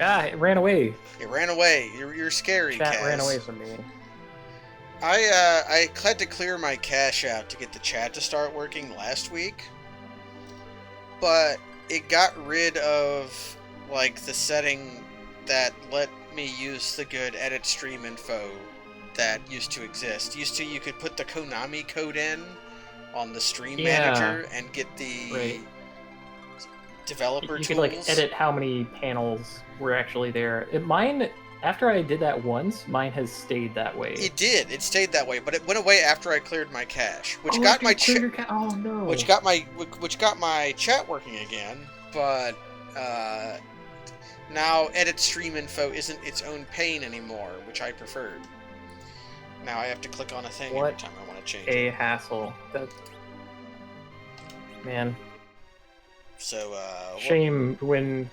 Ah, it ran away. It ran away. You're scary, Chat Kaz. ran away from me. I had to clear my cache out to get the chat to start working last week, but it got rid of like the setting that let me use the good edit stream info that used to exist. You could put the Konami code in on the stream manager and get the developer you tools. could like edit how many panels were actually there. Mine, after I did that once, mine has stayed that way. It did. It stayed that way, but it went away after I cleared my cache, which got my oh no. Which got my chat working again, but now edit stream info isn't its own pane anymore, which I preferred. Now I have to click on a thing every time I want to change it. Hassle. Man. So shame when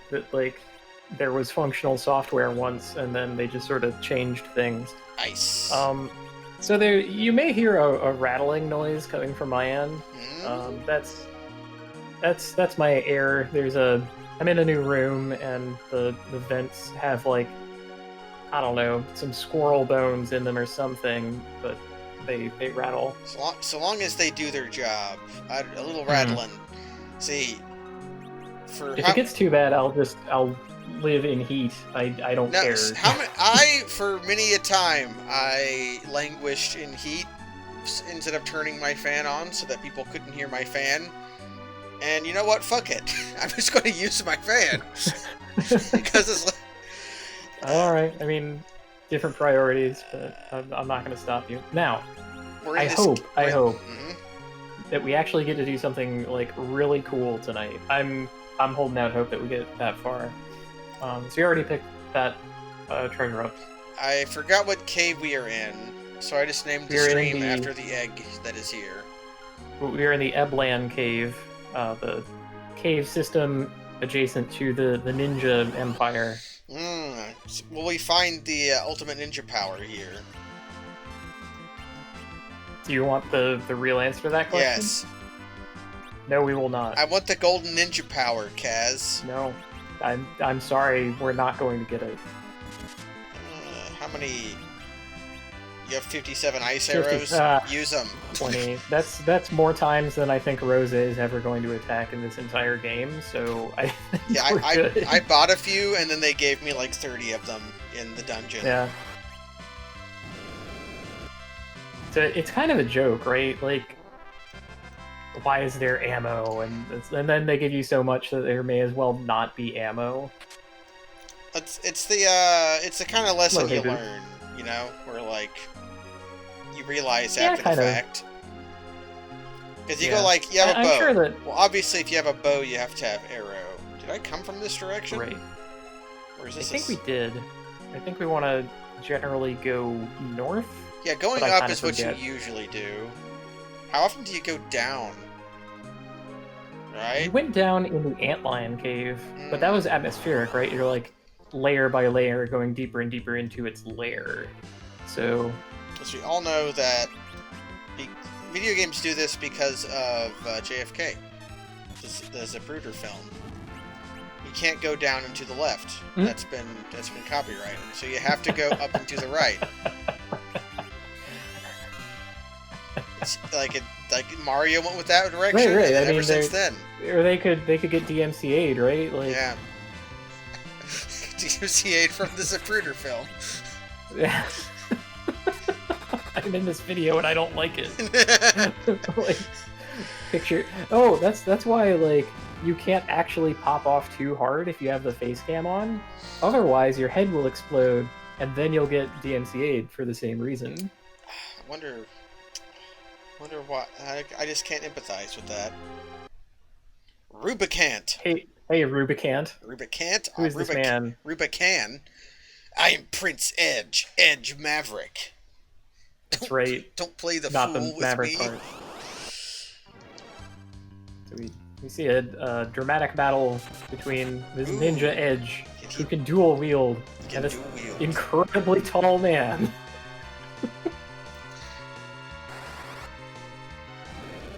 there was functional software once, and then they just sort of changed things. Nice. So you may hear a rattling noise coming from my end. That's my air. I'm in a new room, and the vents have like, I don't know, some squirrel bones in them or something, but they rattle. So long as they do their job, a little rattling. See, if it gets too bad, I'll live in heat. I don't care. For many a time, I languished in heat instead of turning my fan on so that people couldn't hear my fan. And you know what? Fuck it. I'm just going to use my fan. Because it's like... Alright, I mean, different priorities, but I'm not going to stop you. Now, I hope that we actually get to do something like really cool tonight. I'm holding out hope that we get that far. So you already picked that treasure up. I forgot what cave we are in, so I just named the stream after the egg that is here. We are in the Eblan cave, the cave system adjacent to the Ninja Empire. Will we find the ultimate ninja power here? Do you want the real answer to that question? Yes. No, we will not. I want the golden ninja power, Kaz. No. I'm sorry, we're not going to get it. How many... You have 57 ice arrows? Use them. 20. That's more times than I think Rosa is ever going to attack in this entire game, so I think I bought a few, and then they gave me like 30 of them in the dungeon. Yeah. So it's kind of a joke, right? Like, why is there ammo? And then they give you so much that there may as well not be ammo. It's the kind of lesson you learn, you know, where like you realize after the fact. Because you go like, you have a bow. I'm sure that... Well, obviously, if you have a bow, you have to have arrow. Did I come from this direction? Right. Or is this? I think we did. I think we want to generally go north. Yeah, going up is what you usually do. How often do you go down? Right? You went down in the Antlion cave, but that was atmospheric, right? You're like layer by layer going deeper and deeper into its lair. So... As we all know that video games do this because of JFK, the Zapruder film. You can't go down and to the left. Mm-hmm. That's been copyrighted. So you have to go up and to the right. It's like Mario went with that direction, right. And ever since then. Or they could get DMCA'd, right? Like... Yeah. DMCA'd from the Zapruder film. Yeah. I'm in this video and I don't like it. Like, picture. Oh, that's why like you can't actually pop off too hard if you have the face cam on. Otherwise, your head will explode, and then you'll get DMCA'd for the same reason. I wonder why. I just can't empathize with that. Rubicant. Hey, Rubicant. Rubicant? Who is this man? Rubicant. I am Prince Edge, Edge Maverick. That's right. Don't play the Not fool the with Maverick me. part. So we see a dramatic battle between this ninja Edge, who can dual wield, and this incredibly tall man.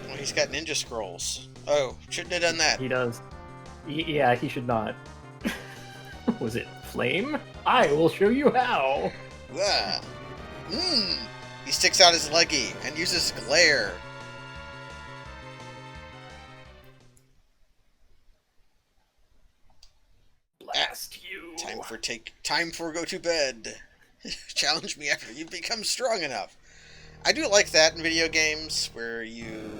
Well, he's got ninja scrolls. Oh, shouldn't have done that. He does. Yeah, he should not. Was it flame? I will show you how. Ah. He sticks out his leggy and uses glare. Blast you. Time for go to bed. Challenge me after you become strong enough. I do like that in video games where you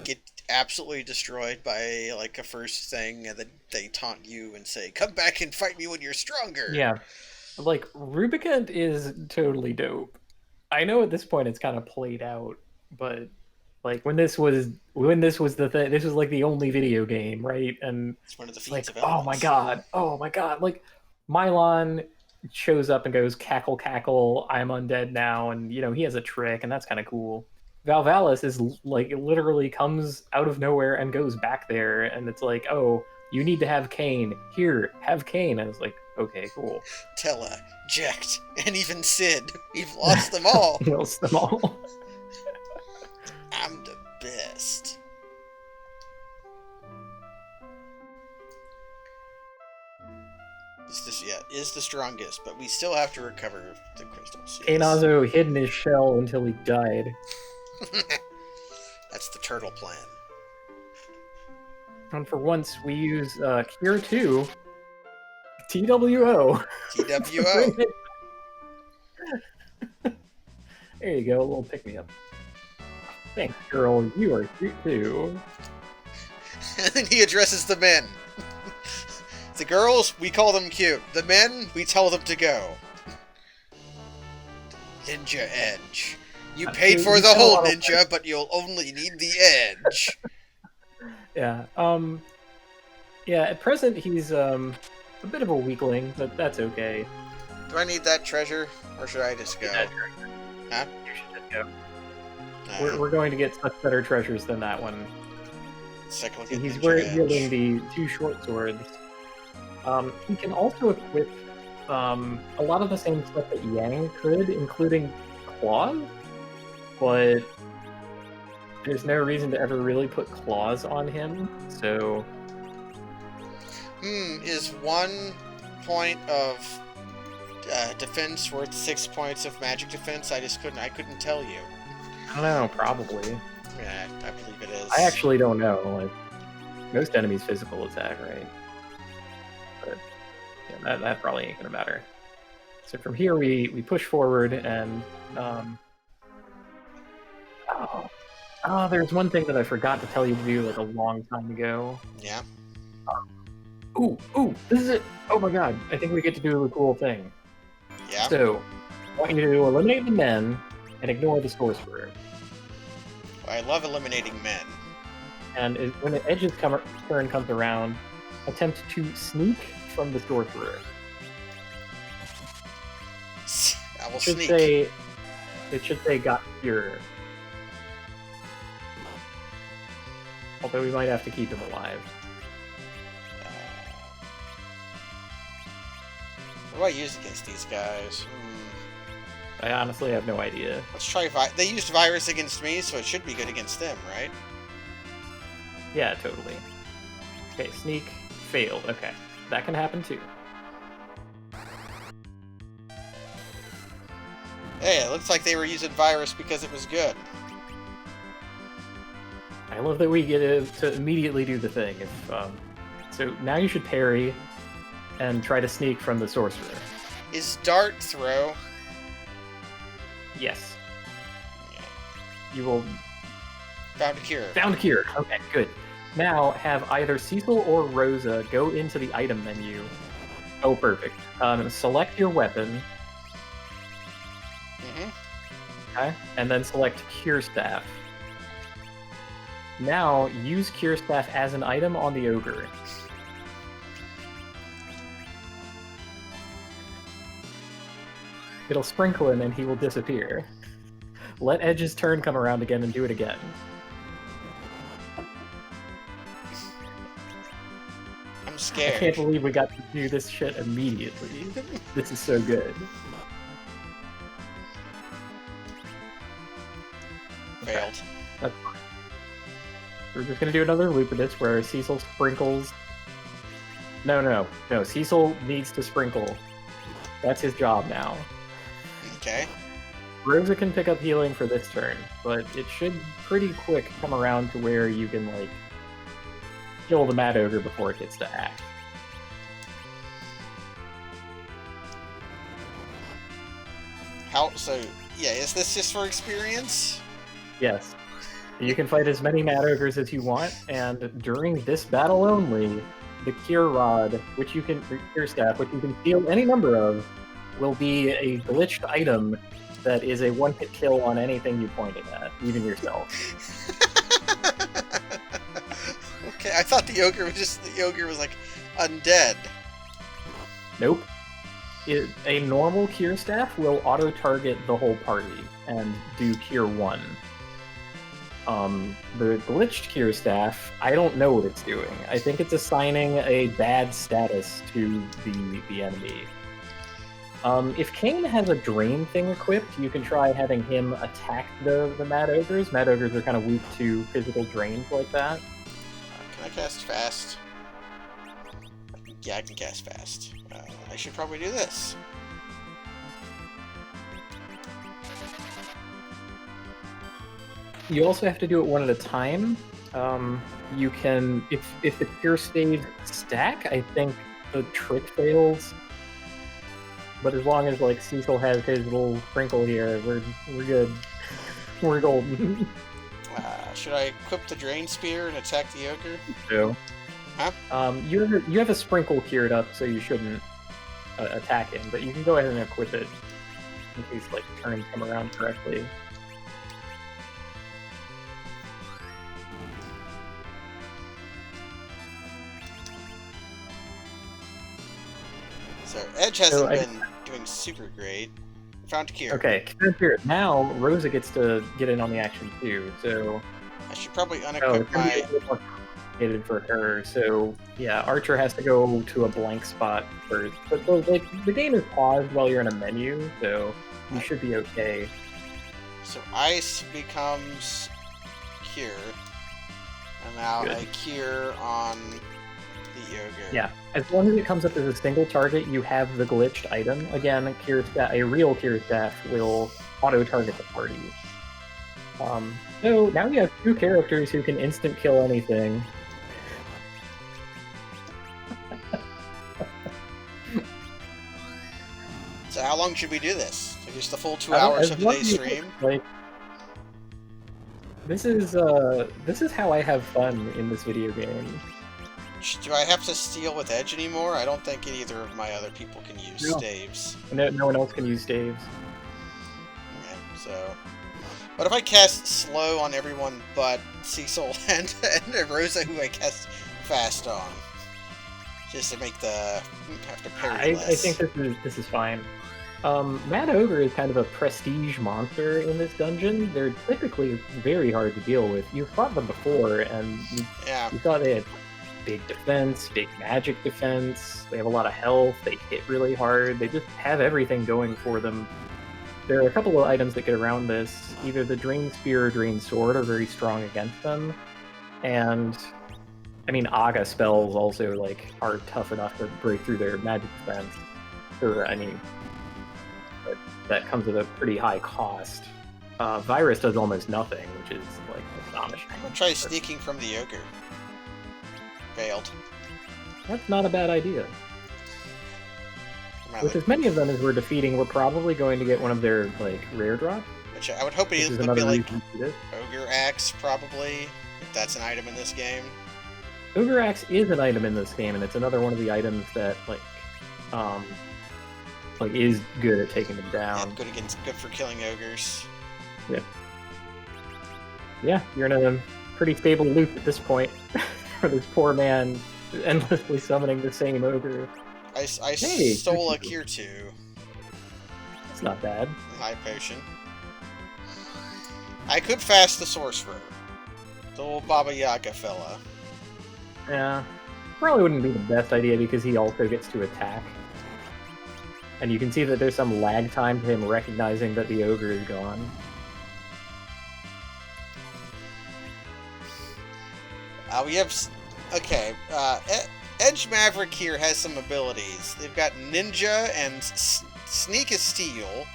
get absolutely destroyed by like a first thing and then they taunt you and say, "Come back and fight me when you're stronger." Yeah. Like Rubicant is totally dope. I know at this point it's kind of played out, but like when this was the thing, this was like the only video game, right? And It's one of the it's feats like, of elements. oh my god, like Mylon shows up and goes cackle cackle, I'm undead now, and you know he has a trick, and that's kind of cool. Valvalis is like literally comes out of nowhere and goes back there, and it's like, oh, you need to have Kane. Here, have Kane, and it's like, okay, cool. Tella, Jecht, and even Sid. We've lost them all. He lost them all. I'm the best. Is the strongest, but we still have to recover the crystals. Kane also hid in his shell until he died. That's the turtle plan. And for once, we use Cure 2, TWO. TWO. There you go, a little pick-me-up. Thanks, girl, you are cute too. And then he addresses the men. The girls, we call them cute. The men, we tell them to go. Ninja Edge. You paid for the whole ninja, but you'll only need the edge. Yeah, yeah, at present he's a bit of a weakling, but that's okay. Do I need that treasure, or should I just go? Huh? You should just go. We're going to get much better treasures than that one. He's wielding the 2 short swords. He can also equip a lot of the same stuff that Yang could, including claws, but there's no reason to ever really put claws on him, so... Is 1 point of defense worth 6 points of magic defense? I couldn't tell you. I don't know, probably. Yeah, I believe it is. I actually don't know. Like, most enemies physical attack, right? But yeah, that probably ain't gonna matter. So from here we push forward and there's one thing that I forgot to tell you to do like a long time ago. Yeah. Ooh, this is it! Oh my god, I think we get to do a cool thing. Yeah. So, I want you to eliminate the men and ignore the sorcerer. I love eliminating men. And when the edge's turn comes around, attempt to sneak from the sorcerer. I will sneak. It should say got cure. Although we might have to keep him alive. What do I use against these guys? I honestly have no idea. Let's try they used virus against me, so it should be good against them, right? Yeah, totally. Okay, sneak, failed. Okay, that can happen too. Hey, it looks like they were using virus because it was good. I love that we get to immediately do the thing. So now you should parry and try to sneak from the sorcerer. Is dart throw? Yes. You will... Found a cure. Found a cure. Okay, good. Now have either Cecil or Rosa go into the item menu. Oh, perfect. Select your weapon. Okay, and then select Cure Staff. Now use Cure Staff as an item on the ogre. It'll sprinkle him and he will disappear. Let Edge's turn come around again and do it again. I'm scared. I can't believe we got to do this shit immediately. This is so good. Failed. That's fine. We're just gonna do another loop of this where Cecil sprinkles No. Cecil needs to sprinkle. That's his job now. Okay. Rosa can pick up healing for this turn, but it should pretty quick come around to where you can, like, kill the Mad Ogre before it gets to act. So, yeah, is this just for experience? Yes. You can fight as many Mad Ogres as you want, and during this battle only, the Cure Rod, Cure Staff, which you can steal any number of, will be a glitched item that is a one-hit kill on anything you point it at, even yourself. Okay, I thought the ogre was like undead. Nope. A normal Cure Staff will auto-target the whole party and do Cure 1. The glitched Cure Staff, I don't know what it's doing. I think it's assigning a bad status to the enemy. If Kane has a drain thing equipped, you can try having him attack the Mad Ogres. Mad Ogres are kind of weak to physical drains like that. Can I cast fast? Yeah, I can cast fast. I should probably do this. You also have to do it one at a time. You can, if the Cure stays stack, I think the trick fails. But as long as, like, Cecil has his little sprinkle here, we're good. We're golden. Should I equip the Drain Spear and attack the ogre? So, huh? You have a sprinkle cured up, so you shouldn't attack him. But you can go ahead and equip it in case, like, turns come around correctly. So Edge hasn't been doing super great. Found Cure. Okay, Cure. Now Rosa gets to get in on the action too. So I should probably unequip my. It's a little more complicated for her. So yeah, Archer has to go to a blank spot first. But the game is paused while you're in a menu, so you should be okay. So Ice becomes Cure, and now I Cure on the ogre. Yeah, as long as it comes up as a single target, you have the glitched item. Again, a real Cure Staff will auto-target the party. So now we have two characters who can instant kill anything. So how long should we do this? So just the full 2 hours of today's stream? Like, this is how I have fun in this video game. Do I have to steal with Edge anymore? I don't think either of my other people can use staves. No one else can use staves. Okay, so... What if I cast slow on everyone but Cecil and Rosa, who I cast fast on? Just to make the... have to parry less. I think this is fine. Mad Ogre is kind of a prestige monster in this dungeon. They're typically very hard to deal with. You've fought them before, and you thought they had big defense, big magic defense. They have a lot of health. They hit really hard. They just have everything going for them. There are a couple of items that get around this. Either the Drain Spear or Drain Sword are very strong against them, and I mean Aga spells also like are tough enough to break through their magic defense. But that comes at a pretty high cost. Virus does almost nothing, which is like astonishing. I'm gonna try sneaking from the ogre. Failed. That's not a bad idea. With as many of them as we're defeating, we're probably going to get one of their like rare drops. Which I would hope it would be like Ogre Axe, probably, if that's an item in this game. Ogre Axe is an item in this game, and it's another one of the items that like is good at taking them down. Yeah, good for killing ogres. Yeah. Yeah, you're in a pretty stable loop at this point. For this poor man endlessly summoning the same ogre. I stole a Cure 2. It's not bad. High potion. I could fast the sorcerer. The old Baba Yaga fella. Yeah. Probably wouldn't be the best idea because he also gets to attack. And you can see that there's some lag time to him recognizing that the ogre is gone. We have... Okay, Edge Maverick here has some abilities. They've got Ninja and Sneak is Steel.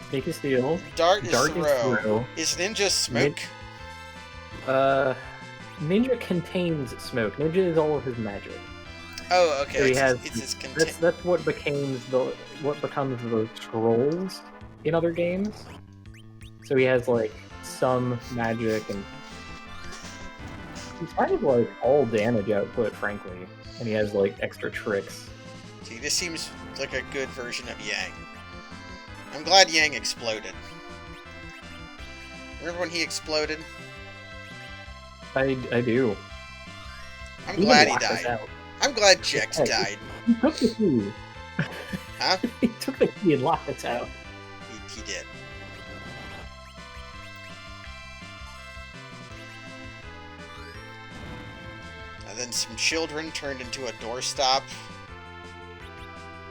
Sneak is Steel. Dart is Throw. Is Ninja Smoke? Ninja contains smoke. Ninja is all of his magic. Oh, okay. So it's his that's what becomes the trolls in other games. So he has like some magic, and he's kind of like all damage output, frankly. And he has like extra tricks. See, this seems like a good version of Yang. I'm glad Yang exploded. Remember when he exploded? I do. I'm glad he died. I'm glad Jex died. He took the key. Huh? He took the key and locked us out. He did. And then some children turned into a doorstop.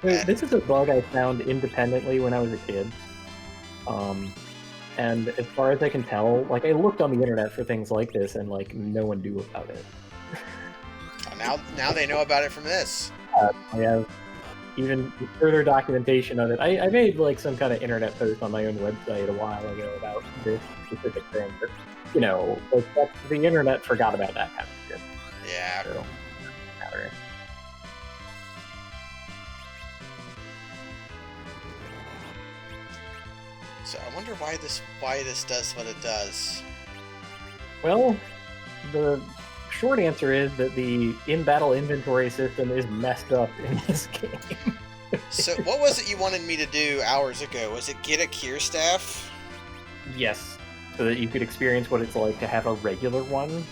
Wait, this is a bug I found independently when I was a kid. And as far as I can tell, like, I looked on the internet for things like this, and like no one knew about it. Now they know about it from this. I have even further documentation of it. I made like some kind of internet post on my own website a while ago about this specific thing, but you know, like the internet forgot about that kind of shit. Yeah. So, matter. So I wonder why this does what it does. Well, the short answer is that the in-battle inventory system is messed up in this game. So what was it you wanted me to do hours ago? Was it get a cure staff? Yes, so that you could experience what it's like to have a regular one,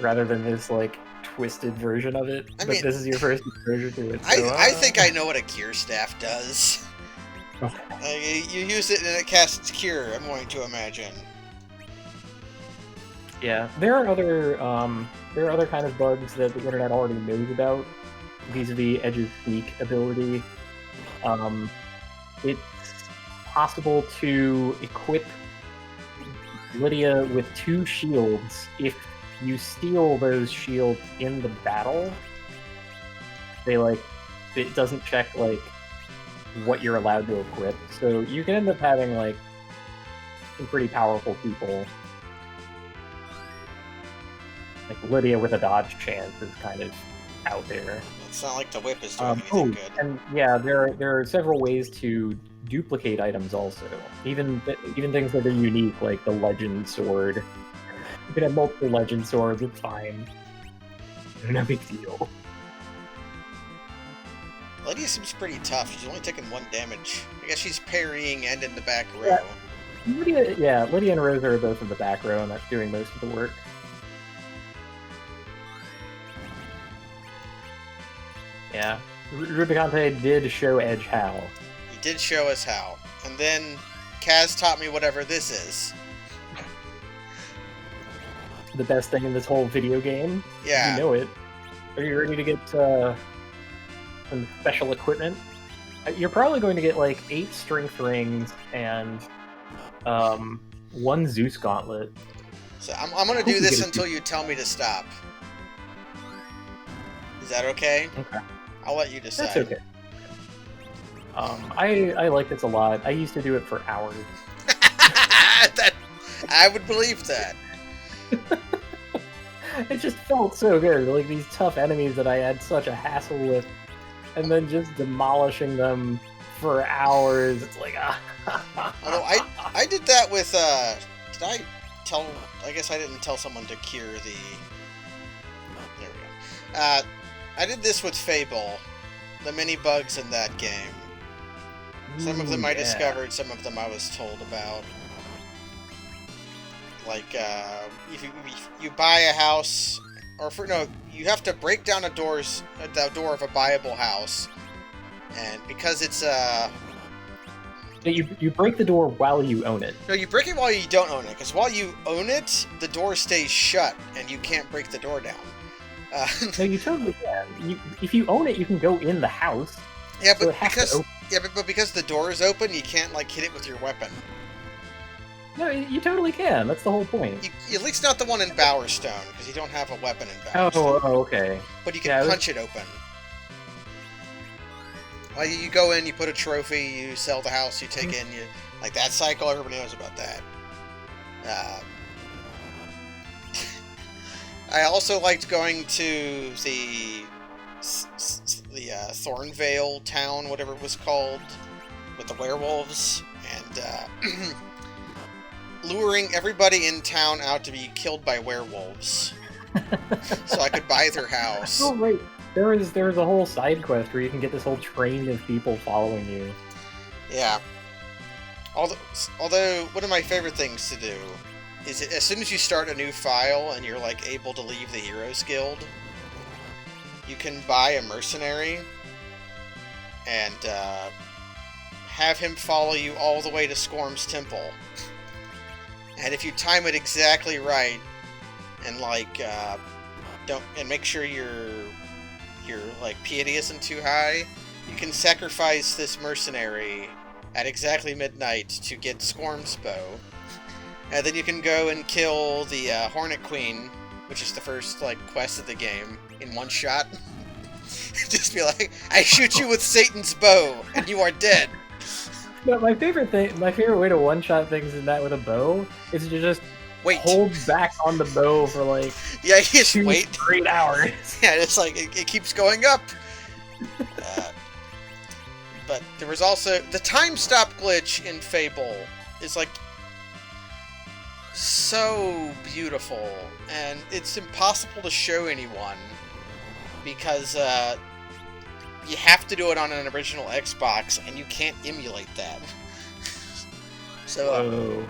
rather than this like twisted version of it. But this is your first exposure to it. So, I think I know what a cure staff does. Okay. You use it and it casts cure, I'm going to imagine. Yeah, there are other kind of bugs that the internet already knows about vis-a-vis Edge's Sneak ability. It's possible to equip Lydia with 2 shields if you steal those shields in the battle. It doesn't check like what you're allowed to equip, so you can end up having like some pretty powerful people. Like Lydia with a dodge chance is kind of out there. It's not like the whip is doing anything good. And yeah, there are several ways to duplicate items also. Even things that are unique, like the legend sword. You can have multiple legend swords, it's fine. No big deal. Lydia seems pretty tough. She's only taking 1 damage. I guess she's parrying and in the back row. Yeah. Lydia and Rosa are both in the back row, and that's doing most of the work. Yeah. Rubicante did show Edge how. He did show us how. And then Kaz taught me whatever this is. The best thing in this whole video game? Yeah. You know it. Are you ready to get some special equipment? You're probably going to get like 8 strength rings and 1 Zeus gauntlet. So I'm going to do this until you tell me to stop. Is that okay? Okay. I'll let you decide. That's okay. I like this a lot. I used to do it for hours. I would believe that. It just felt so good. Like these tough enemies that I had such a hassle with, and then just demolishing them for hours. It's like, Although I did that with, did I tell, I guess I didn't tell someone to cure the, there we go. I did this with Fable, the mini bugs in that game. Some of them I discovered, some of them I was told about. Like, if you buy a house, you have to break down the door of a buyable house, and because it's you break the door while you own it. No, you break it while you don't own it, because while you own it, the door stays shut, and you can't break the door down. No, you totally can. If you own it, you can go in the house. Yeah, but because the door is open, you can't like hit it with your weapon. No, you totally can. That's the whole point. At least not the one in Bowerstone, because you don't have a weapon in Bowerstone. Oh, okay. But you can punch it open. Like, you go in, you put a trophy, you sell the house, you take in, like, that cycle, everybody knows about that. I also liked going to the Thornvale town, whatever it was called, with the werewolves, and luring everybody in town out to be killed by werewolves, so I could buy their house. Oh, right. There was a whole side quest where you can get this whole train of people following you. Yeah. Although one of my favorite things to do is as soon as you start a new file and you're like able to leave the Heroes Guild, you can buy a mercenary and have him follow you all the way to Skorm's Temple. And if you time it exactly right, and like make sure your like piety isn't too high, you can sacrifice this mercenary at exactly midnight to get Skorm's bow, and then you can go and kill the Hornet Queen, which is the first like quest of the game, in one shot. Just be like, I shoot you with Satan's bow, and you are dead. No, my favorite way to one-shot things in that with a bow is to just hold back on the bow for like you just 3 hours. Yeah, it's like it keeps going up. But there was also the time stop glitch in Fable is like so beautiful, and it's impossible to show anyone because you have to do it on an original Xbox, and you can't emulate that. So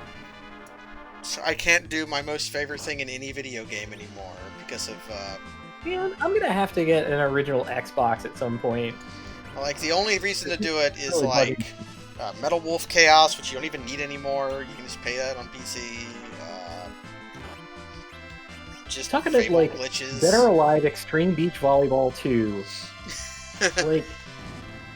I can't do my most favorite thing in any video game anymore because of... Man, I'm gonna have to get an original Xbox at some point. Like, the only reason to do it is, like, Metal Wolf Chaos, which you don't even need anymore. You can just pay that on PC. Just talking about, like, glitches. Dead or Alive Extreme Beach Volleyball 2. Like...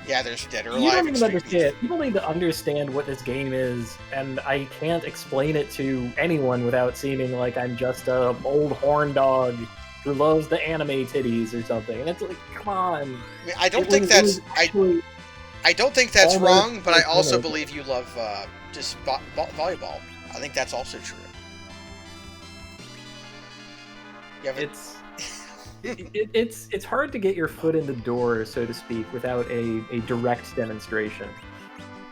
Yeah, there's Dead or Alive. You don't even understand. People need to understand what this game is, and I can't explain it to anyone without seeming like I'm just a old horn dog who loves the anime titties or something. And it's like, come on. I mean, I don't think that's wrong, but I also believe you love just volleyball. I think that's also true. It's hard to get your foot in the door, so to speak, without a direct demonstration.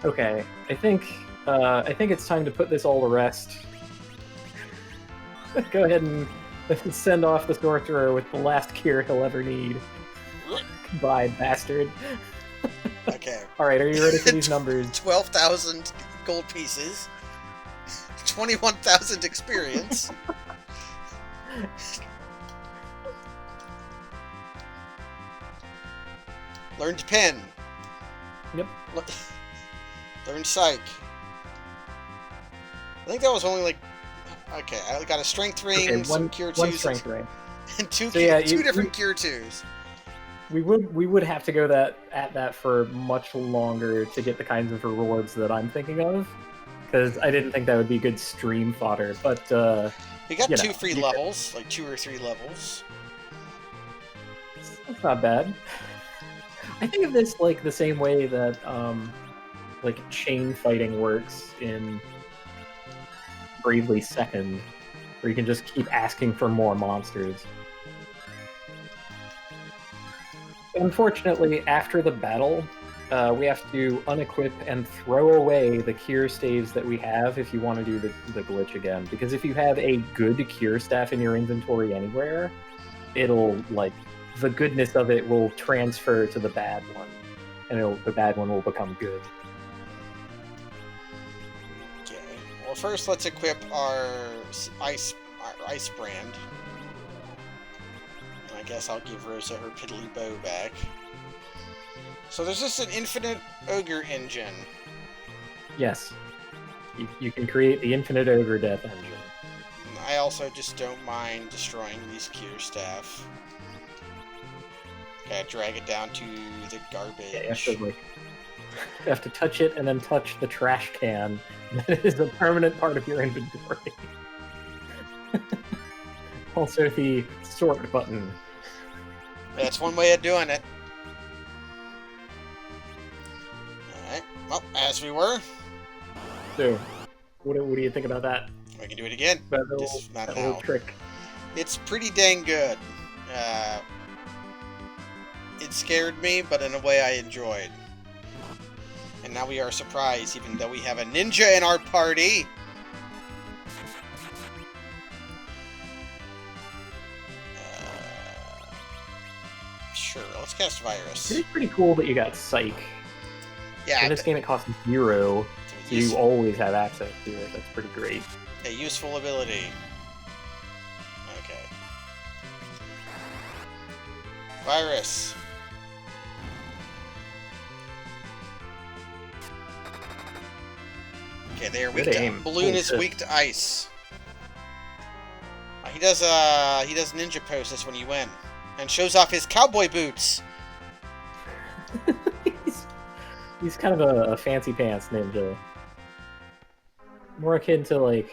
Okay, I think it's time to put this all to rest. Go ahead and send off the sorcerer with the last cure he'll ever need. Goodbye, bastard. Okay. Alright, are you ready for these numbers? 12,000 gold pieces. 21,000 experience. Learned pen. Yep. Learned psych. I think that was only like... Okay, I got a strength ring, some cure 2s. One strength ring. And two different cure 2s. We would have to go at that for much longer to get the kinds of rewards that I'm thinking of, because I didn't think that would be good stream fodder. But we got 2 free levels, like 2 or 3 levels. That's not bad. I think of this like the same way that like chain fighting works in Bravely Second, where you can just keep asking for more monsters. Unfortunately, after the battle, we have to unequip and throw away the cure staves that we have if you want to do the glitch again. Because if you have a good cure staff in your inventory anywhere, it'll, like, the goodness of it will transfer to the bad one, and the bad one will become good. Okay. Well, first let's equip our ice brand. I guess I'll give Rosa her piddly bow back. So there's just an infinite ogre engine. Yes. You can create the infinite ogre death engine. I also just don't mind destroying these cure staff. Okay, drag it down to the garbage. Yeah, you have to, like, You have to touch it and then touch the trash can. That is a permanent part of your inventory. Also, the sort button. That's one way of doing it. Alright, well, as we were. So, what do you think about that? We can do it again. Just not now. Trick. It's pretty dang good. It scared me, but in a way I enjoyed. And now we are surprised, even though we have a ninja in our party. Sure, let's cast Virus. It's pretty cool that you got Psych. Yeah. In this game it costs 0, so you always have access to it. That's pretty great. A useful ability. Okay. Virus. Okay, they are weak to balloon is weak to ice. He does ninja poses when you win, and shows off his cowboy boots. he's kind of a fancy pants ninja. More akin to like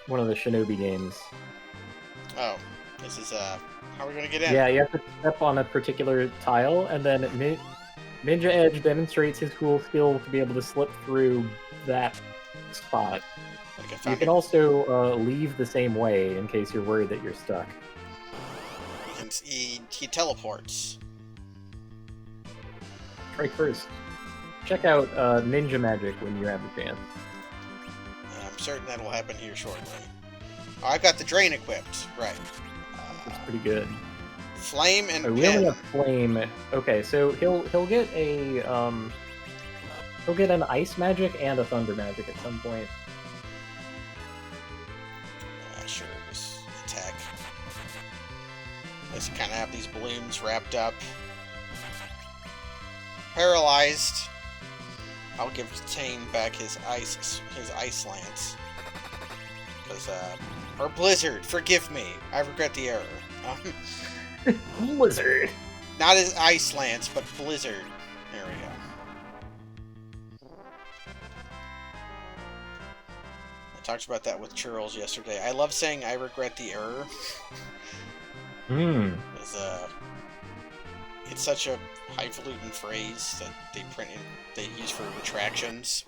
one of the Shinobi games. Oh, this is how are we gonna get in? Yeah, you have to step on a particular tile, and then Ninja Edge demonstrates his cool skill to be able to slip through that spot. You can also leave the same way in case you're worried that you're stuck. He teleports. Right first. Check out Ninja Magic when you have the chance. I'm certain that will happen here shortly. Oh, I've got the drain equipped. Right. That's pretty good. Flame and we only have flame. Okay, so he'll get a he'll get an ice magic and a thunder magic at some point. Sure, just attack. Let's kind of have these balloons wrapped up. Paralyzed. I'll give Tane back his ice lance. Because or Blizzard, forgive me. I regret the error. Blizzard. Not his ice lance, but Blizzard. There we go. I talked about that with Churls yesterday. I love saying I regret the error. It's such a highfalutin phrase that they use for retractions.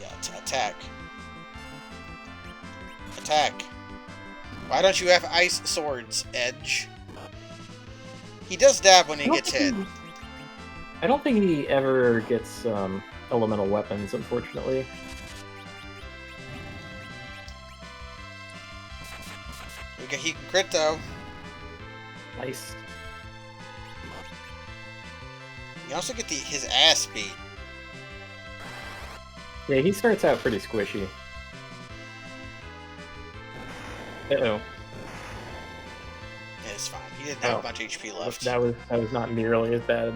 Yeah, attack. Attack. Why don't you have ice swords, Edge? He does dab when he gets hit. I don't think he ever gets elemental weapons, unfortunately. He can crit though. Nice. You also get his ass beat. Yeah, he starts out pretty squishy. Uh-oh. Yeah, it's fine. He didn't have much HP left. That was not nearly as bad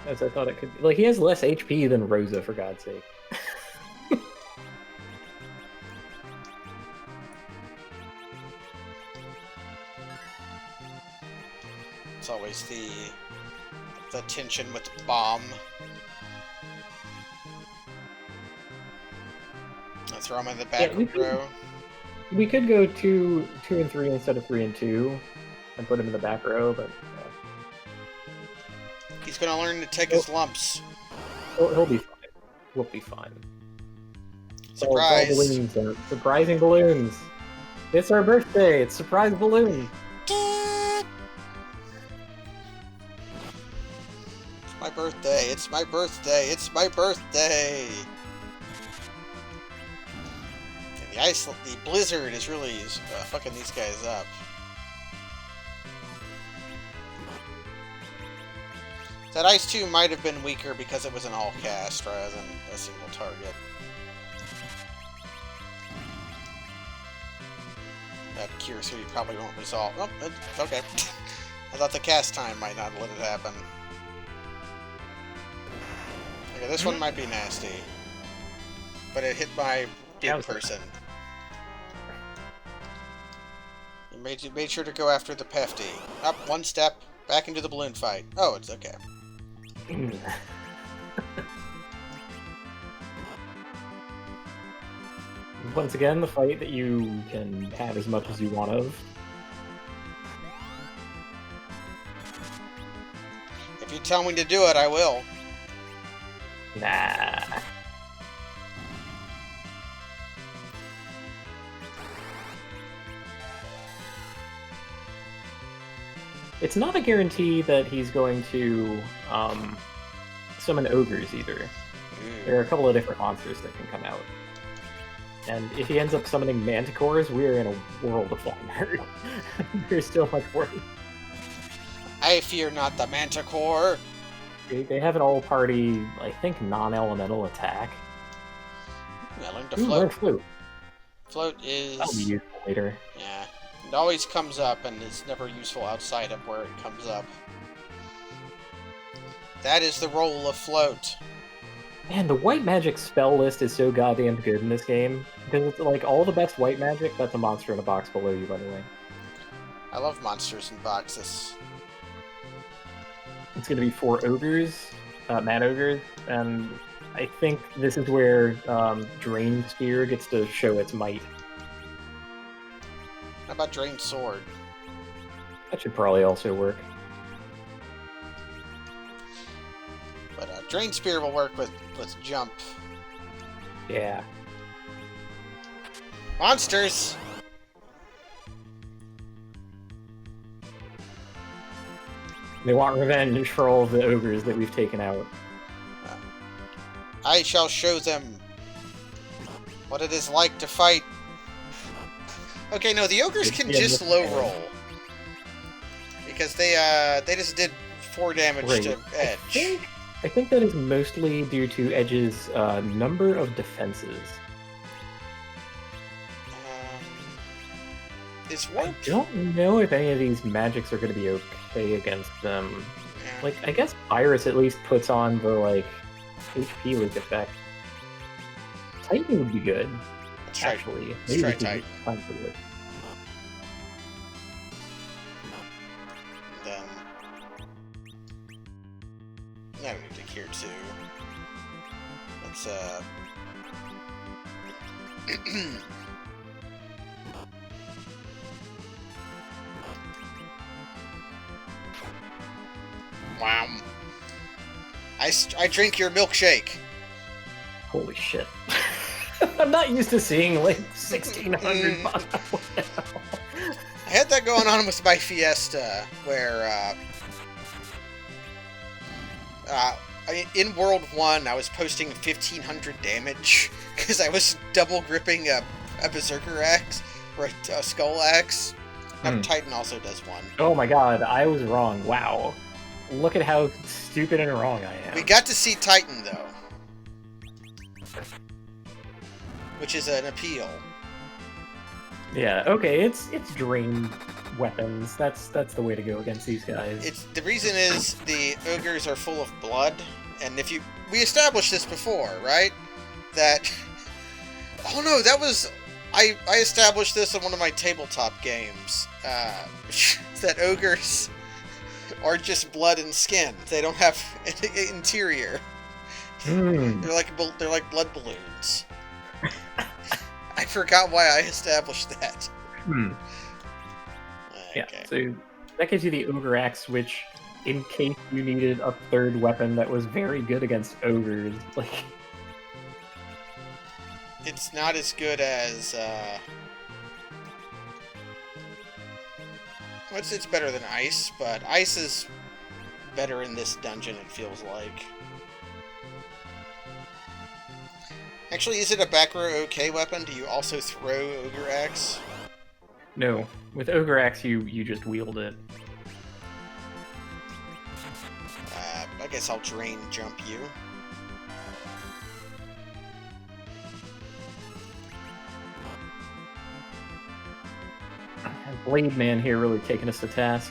as I thought it could be. Like, he has less HP than Rosa, for God's sake. It's always the tension with the bomb. Let's throw him in the back row. We could go 2 and 3 instead of 3 and 2, and put him in the back row, but he's gonna learn to take his lumps. He'll be fine. We'll be fine. Surprise! All balloons, surprising balloons. It's our birthday. It's surprise balloon. It's my birthday. It's my birthday. It's my birthday. The blizzard is really fucking these guys up. That ice 2 might have been weaker because it was an all cast rather than a single target. That accuracy probably won't resolve. Oh, okay. I thought the cast time might not let it happen. Okay, this one might be nasty. But it hit my big person. You made sure to go after the Pefty. Up one step, back into the balloon fight. Oh, it's okay. Once again, the fight that you can have as much as you want of. If you tell me to do it, I will. Nah. It's not a guarantee that he's going to summon ogres either. There are a couple of different monsters that can come out. And if he ends up summoning manticores, we're in a world of fucking hurt. There's so much work. I fear not the manticore. They have an all-party, I think, non-elemental attack. Yeah, learn to float. Learn float. Float is... That'll be useful later. Yeah. It always comes up, and it's never useful outside of where it comes up. That is the role of float. Man, the white magic spell list is so goddamn good in this game. Because it's like all the best white magic, that's a monster in a box below you, by the way. I love monsters in boxes. It's going to be 4 ogres, mad ogres, and I think this is where Drain Spear gets to show its might. How about Drain Sword? That should probably also work. But Drain Spear will work with Jump. Yeah. Monsters! They want revenge for all of the ogres that we've taken out. I shall show them what it is like to fight. Okay, no, the ogres can just low roll. Because they just did 4 damage to Edge. I think that is mostly due to Edge's number of defenses. Is Warp? I don't know if any of these magics are going to be okay against them. Yeah. Like, I guess Iris at least puts on the, like, HP leak effect. Titan would be good, actually. Let's try Titan. Then... Now we need to cure 2. Let's, Wow. I drink your milkshake. Holy shit. I'm not used to seeing like 1,600 bucks. I had that going on with my Fiesta, where in World 1 I was posting 1,500 damage because I was double gripping a Berserker axe, or a Skull axe. Titan also does 1. Oh my god, I was wrong. Wow. Look at how stupid and wrong I am. We got to see Titan, though. Which is an appeal. Yeah, okay, it's drain weapons. That's the way to go against these guys. The reason is the ogres are full of blood, and if we established this before, right? That oh no, that was I established this in one of my tabletop games. That ogres are just blood and skin. They don't have an interior. They're like blood balloons. I forgot why I established that. Okay. Yeah, so that gives you the Ogre Axe, which, in case you needed a 3rd weapon that was very good against ogres, like... It's not as good as, well, it's better than Ice, but Ice is better in this dungeon, it feels like. Actually, is it a back row okay weapon? Do you also throw Ogre Axe? No. With Ogre Axe, you just wield it. I guess I'll Drain Jump you. And Blade Man here really taking us to task.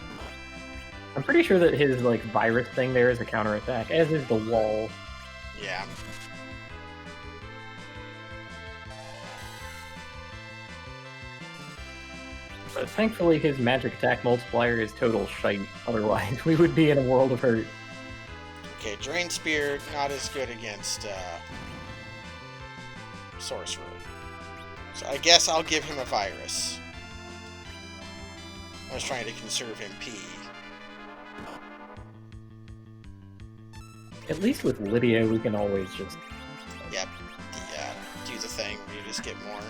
I'm pretty sure that his, like, virus thing there is a counterattack, as is the wall. Yeah. But thankfully, his magic attack multiplier is total shite. Otherwise, we would be in a world of hurt. Okay, Drain Spear, not as good against Sorcerer. So I guess I'll give him a Virus. I was trying to conserve MP. At least with Lydia, we can always just... Yep, do the thing where you just get more.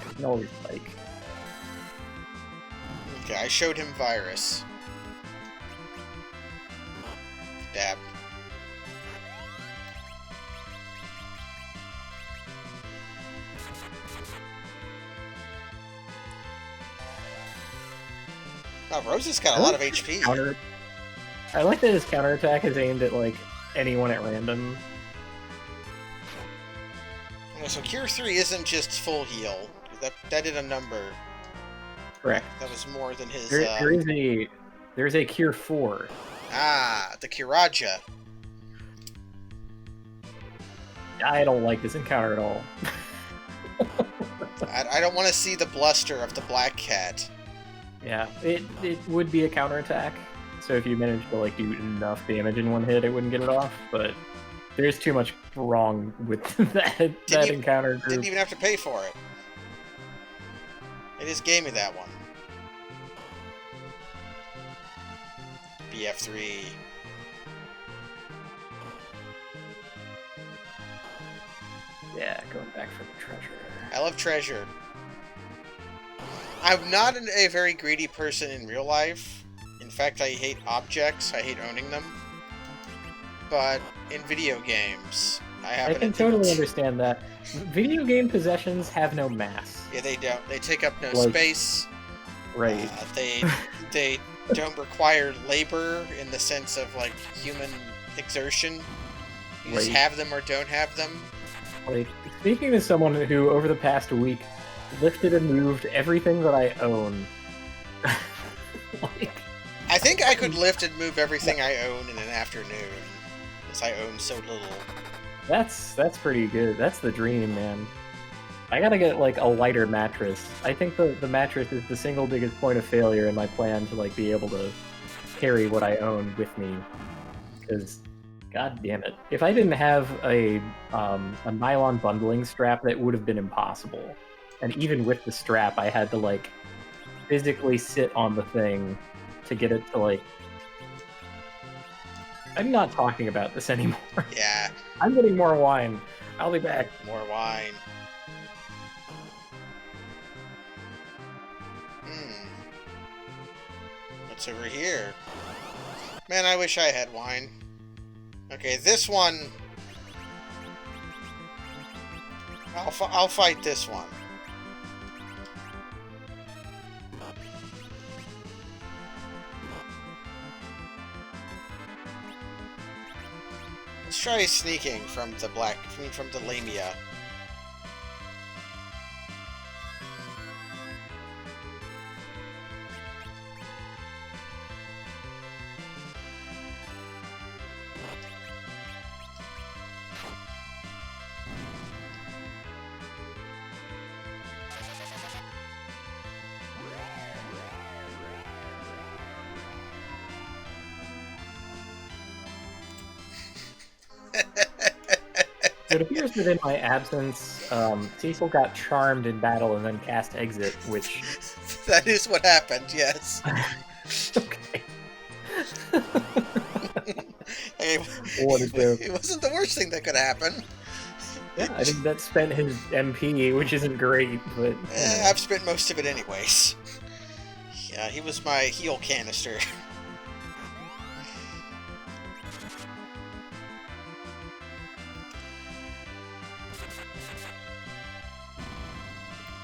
We can always, like... Okay, I showed him Virus. Dab. Oh, Rose has got a lot of HP. I like that his counterattack is aimed at, like, anyone at random. Okay, so Cure 3 isn't just full heal. That did a number. Correct. That was more than his... There's a Cure 4. Ah, the Kiraja. I don't like this encounter at all. I don't want to see the bluster of the Black Cat. Yeah, it would be a counterattack. So if you managed to like do enough damage in one hit, it wouldn't get it off. But there's too much wrong with that encounter group. Didn't even have to pay for it. It just gave me that one. BF3. Yeah, going back for the treasure. I love treasure. I'm not a very greedy person in real life. In fact, I hate objects. I hate owning them. But in video games, I can totally understand that. Video game possessions have no mass. Yeah, they don't. They take up no space. Right. They don't require labor in the sense of like human exertion. You just have them or don't have them. Like, speaking as someone who over the past week lifted and moved everything that I own. Like, I think I could lift and move everything I own in an afternoon, because I own so little. That's pretty good. That's the dream, man. I gotta get like a lighter mattress. I think the mattress is the single biggest point of failure in my plan to like be able to carry what I own with me. Because, god damn it, if I didn't have a nylon bundling strap, that would have been impossible. And even with the strap, I had to like physically sit on the thing to get it to like... I'm not talking about this anymore. Yeah. I'm getting more wine. I'll be back. More wine. What's over here? Man, I wish I had wine. Okay, this one... I'll fight this one. Let's try sneaking from the from the Lamia. It appears that in my absence, Cecil got charmed in battle and then cast Exit, which... That is what happened, yes. Okay. Hey, What a joke. it wasn't the worst thing that could happen. Yeah, I think that spent his MP, which isn't great, but... I've spent most of it anyways. Yeah, he was my heal canister.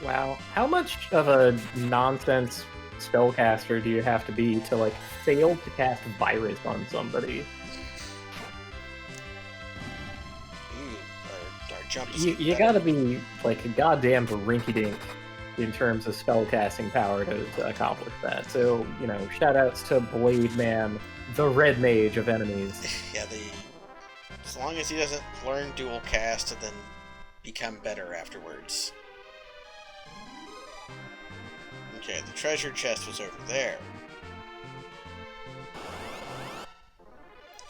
Wow. How much of a nonsense spellcaster do you have to be to, like, fail to cast Virus on somebody? Our jump is You gotta be, like, a goddamn rinky-dink in terms of spellcasting power to accomplish that. So, you know, shoutouts to Blade Man, the red mage of enemies. Yeah, as long as he doesn't learn dual cast and then become better afterwards. Okay, the treasure chest was over there.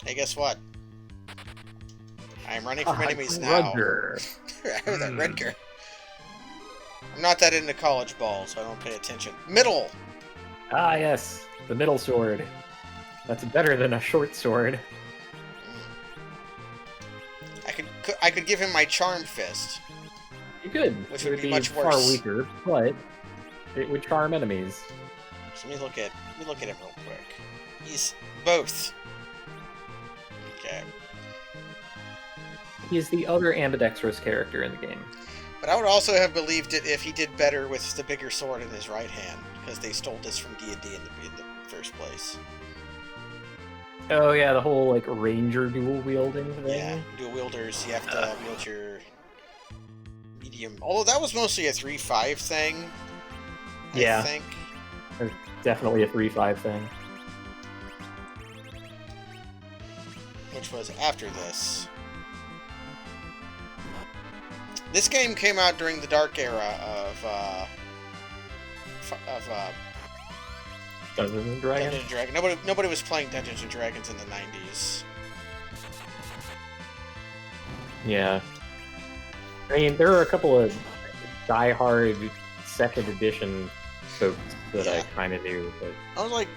Hey, guess what? I'm running from enemies now. Roger. That Redger. I'm not that into college ball, so I don't pay attention. Middle! Ah, yes. The middle sword. That's better than a short sword. I could give him my Charm Fist. You could. Which it would be be much far worse. weaker, but it would charm enemies. So let me look at him real quick. He's both. Okay. He's the other ambidextrous character in the game. But I would also have believed it if he did better with the bigger sword in his right hand, because they stole this from D&D in the first place. Oh yeah, the whole like ranger dual wielding thing. Yeah, dual wielders, you have to wield your medium. Although that was mostly a 3-5 thing. Yeah. I think. There's definitely a 3-5 thing. Which was after this. This game came out during the dark era of Dungeons and Dragons? Dungeons and Dragons. Nobody was playing Dungeons and Dragons in the 90s. Yeah. I mean, there are a couple of die-hard second edition folks that I kind of knew, but I was like,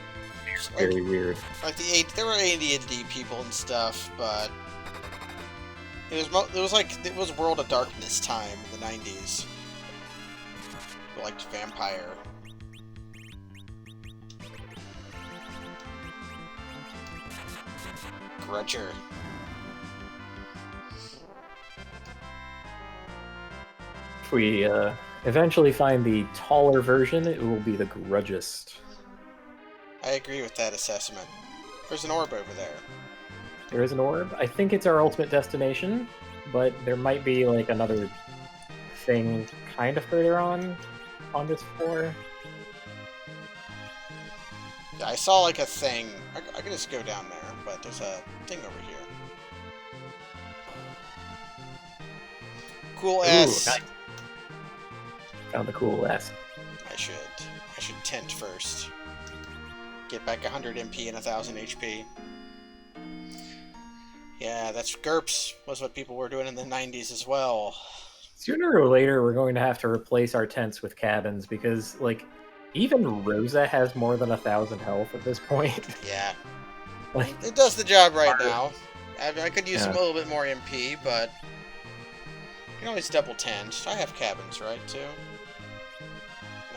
very weird. Like there were AD&D people and stuff, but it was World of Darkness time in the 90s. People liked Vampire. Grudger. If we eventually find the taller version, it will be the Grudgist. I agree with that assessment. There's an orb over there. There is an orb. I think it's our ultimate destination, but there might be like another thing kind of further on this floor. Yeah, I saw like a thing. I could just go down there, but there's a thing over here. Cool S. Ooh, nice. Found the cool S. I should tent first. Get back 100 MP and 1000 HP. Yeah, that's GURPS was what people were doing in the 90s as well. Sooner or later, we're going to have to replace our tents with cabins because, like, even Rosa has more than 1,000 health at this point. Yeah. Like, it does the job right now. I could use a little bit more MP, but you can always double tent. I have cabins, right, too?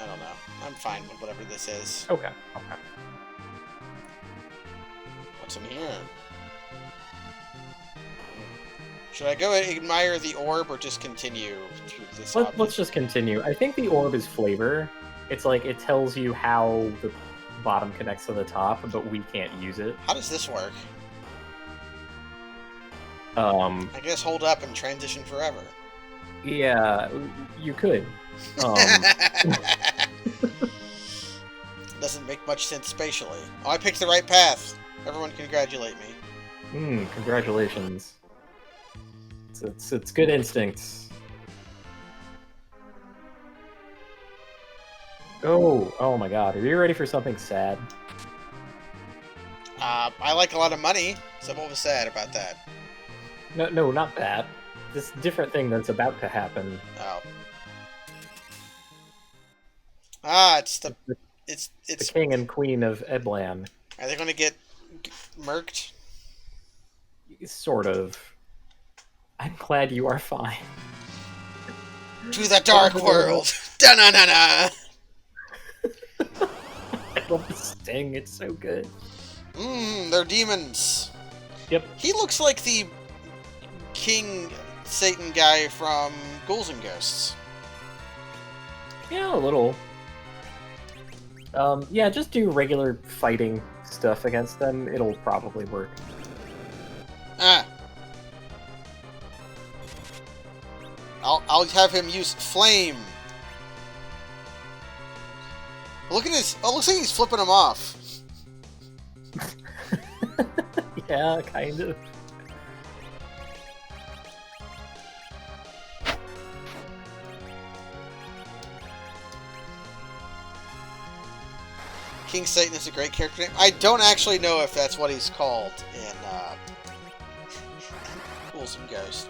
I don't know. I'm fine with whatever this is. Okay. What's in here? Should I go admire the orb or just continue through this? Let's just continue. I think the orb is flavor. It's like it tells you how the bottom connects to the top, but we can't use it. How does this work? I guess hold up and transition forever. Yeah, you could. Doesn't make much sense spatially. Oh, I picked the right path. Everyone congratulate me. Congratulations. It's good instincts. Oh my god, are you ready for something sad? I like a lot of money, so what was sad about that? No, not that. This different thing that's about to happen. Oh. It's the king and queen of Eblan. Are they going to get murked? Sort of. I'm glad you are fine. To the dark world! Da-na-na-na! I love the sting, it's so good. They're demons. Yep. He looks like the King Satan guy from Ghouls and Ghosts. Yeah, a little. Yeah, just do regular fighting stuff against them. It'll probably work. I'll have him use flame. Look at this. Oh, looks like he's flipping him off. Yeah, kind of. King Satan is a great character name. I don't actually know if that's what he's called in Ghouls and Ghosts.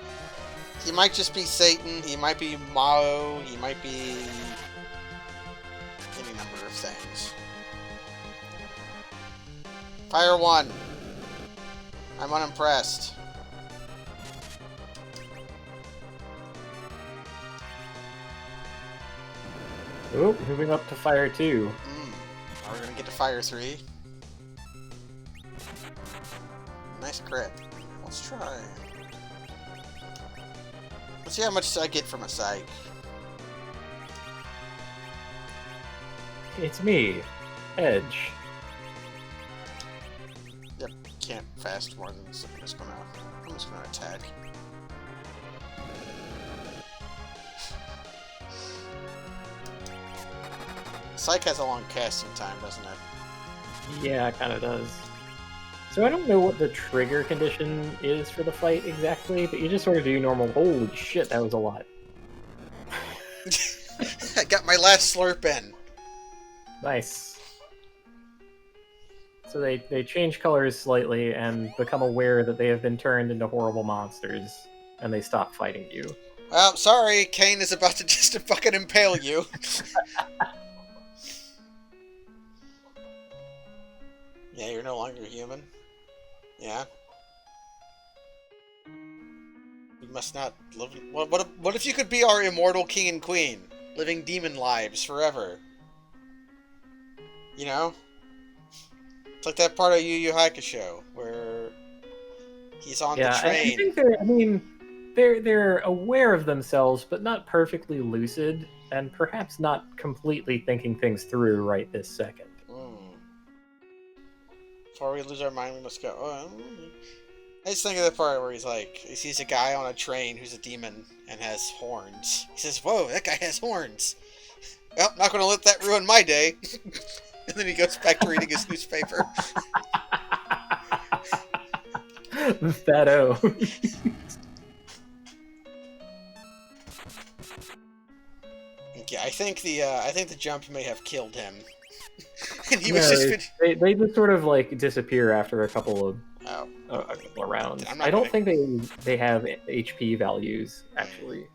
He might just be Satan, he might be Mao, he might be any number of things. Fire 1. I'm unimpressed. Oh, moving up to Fire 2. Are we gonna get to Fire 3? Nice crit. Let's try. Let's see how much I get from a psych. It's me, Edge. Yep, can't fast more than this. I'm just gonna attack. Psych has a long casting time, doesn't it? Yeah, it kind of does. So I don't know what the trigger condition is for the fight exactly, but you just sort of do normal. Holy shit, that was a lot. I got my last slurp in. Nice. So they change colors slightly and become aware that they have been turned into horrible monsters, and they stop fighting you. Well, sorry, Kane is about to just fucking impale you. Yeah, you're no longer human. Yeah. You must not live. What if you could be our immortal king and queen, living demon lives forever? You know, it's like that part of Yu Yu Hakusho where he's on the train. I think they're aware of themselves, but not perfectly lucid, and perhaps not completely thinking things through right this second. Before we lose our mind, we must go. I just think of the part where he's like, he sees a guy on a train who's a demon and has horns. He says, "Whoa, that guy has horns." Well, not going to let that ruin my day. And then he goes back to reading his newspaper. Fat-o. Yeah, I think the jump may have killed him. And he was just they just sort of like disappear after a couple of rounds. I don't think they have HP values actually.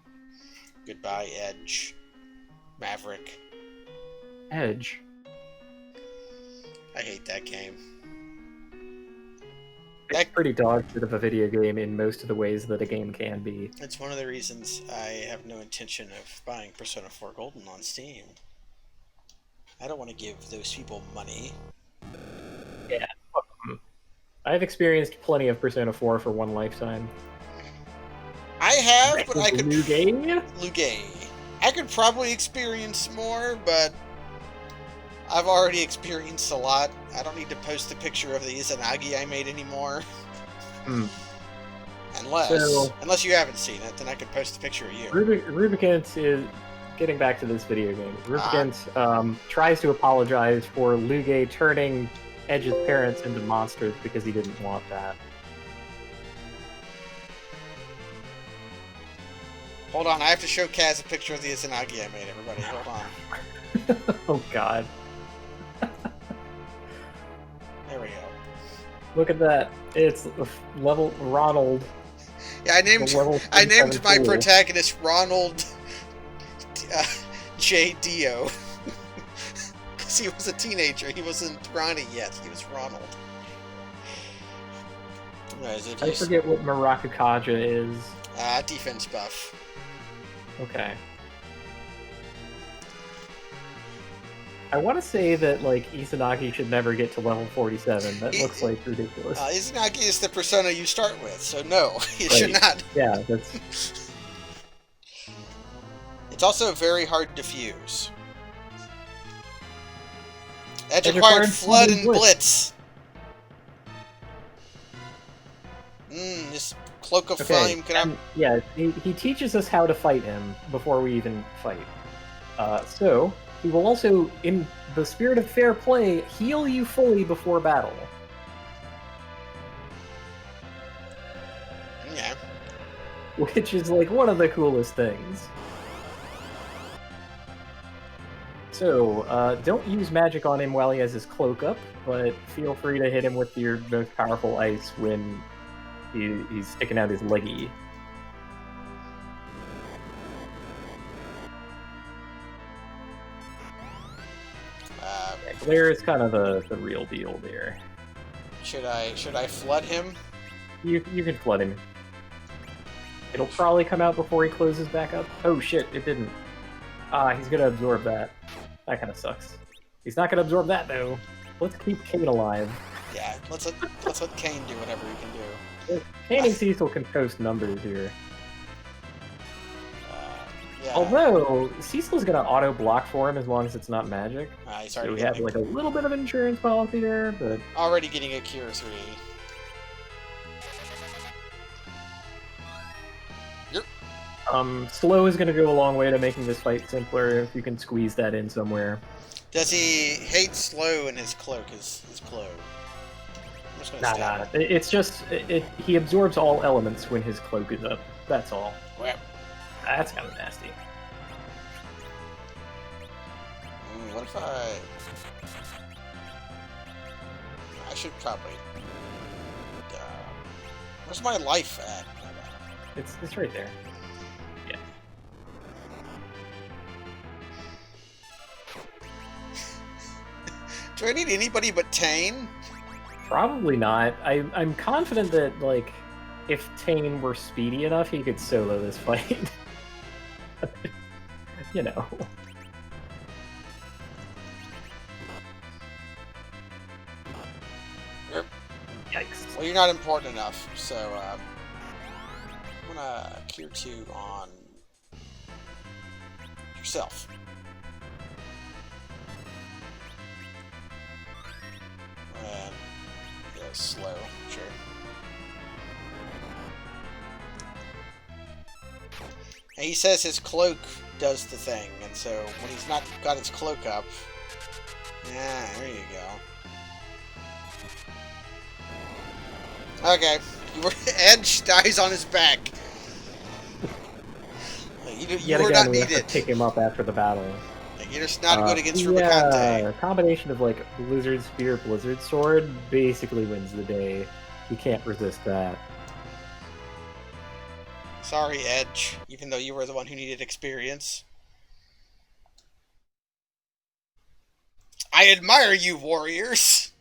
Goodbye, Edge. Maverick. Edge. I hate that game. It's pretty dog shit of a video game in most of the ways that a game can be. It's one of the reasons I have no intention of buying Persona 4 Golden on Steam. I don't want to give those people money. Yeah. I've experienced plenty of Persona 4 for one lifetime. I have, but I could... Lugay? I could probably experience more, but I've already experienced a lot. I don't need to post a picture of the Izanagi I made anymore. Unless you haven't seen it, then I could post a picture of you. Rubicant is... Getting back to this video game, Rubicant tries to apologize for Lugay turning Edge's parents into monsters because he didn't want that. Hold on, I have to show Kaz a picture of the Izanagi I made, everybody. Hold on. Oh, God. There we go. Look at that. It's level Ronald. Yeah, I named my protagonist Ronald J. Dio. Because he was a teenager. He wasn't Ronnie yet. He was Ronald. I forget what Maracakaja is. Defense buff. Okay. I want to say that, like, Izanagi should never get to level 47. That looks, like, ridiculous. Izanagi is the persona you start with, so no, he should not. Yeah, that's... It's also very hard to fuse. Edge acquired Flood and Blitz. This Cloak of Flame can... Yeah, he teaches us how to fight him before we even fight. So, he will also, in the spirit of fair play, heal you fully before battle. Yeah. Which is, like, one of the coolest things. So, don't use magic on him while he has his cloak up, but feel free to hit him with your most powerful ice when he's sticking out his leggy. Yeah, glare is kind of the real deal there. Should I flood him? You can flood him. It'll probably come out before he closes back up. Oh shit, it didn't. He's gonna absorb that. That kind of sucks. He's not gonna absorb that though. Let's keep Kane alive. Yeah, let's let Kane do whatever he can do. Kane and Cecil can post numbers here. Yeah. Although Cecil's gonna auto block for him as long as it's not magic. So we have like a little bit of insurance policy there, but already getting a Cure 3. Slow is going to go a long way to making this fight simpler if you can squeeze that in somewhere. Does he hate slow in his cloak? His cloak? Nah. It's just he absorbs all elements when his cloak is up. That's all. Wow. That's kind of nasty. What if I should probably. Where's my life at? It's right there. Yeah. Do I need anybody but Tane? Probably not. I'm confident that, like, if Tane were speedy enough, he could solo this fight. You know. Yikes. Well, you're not important enough, so, I'm gonna Cure 2 on yourself. And yeah, slow, sure. And he says his cloak does the thing, and so when he's not got his cloak up, yeah, there you go. Okay, Edge dies on his back. You were not needed. We have to pick him up after the battle. You're just not good against Rubicante. A combination of like Blizzard Spear, Blizzard Sword basically wins the day. You can't resist that. Sorry, Edge, even though you were the one who needed experience. I admire you, warriors!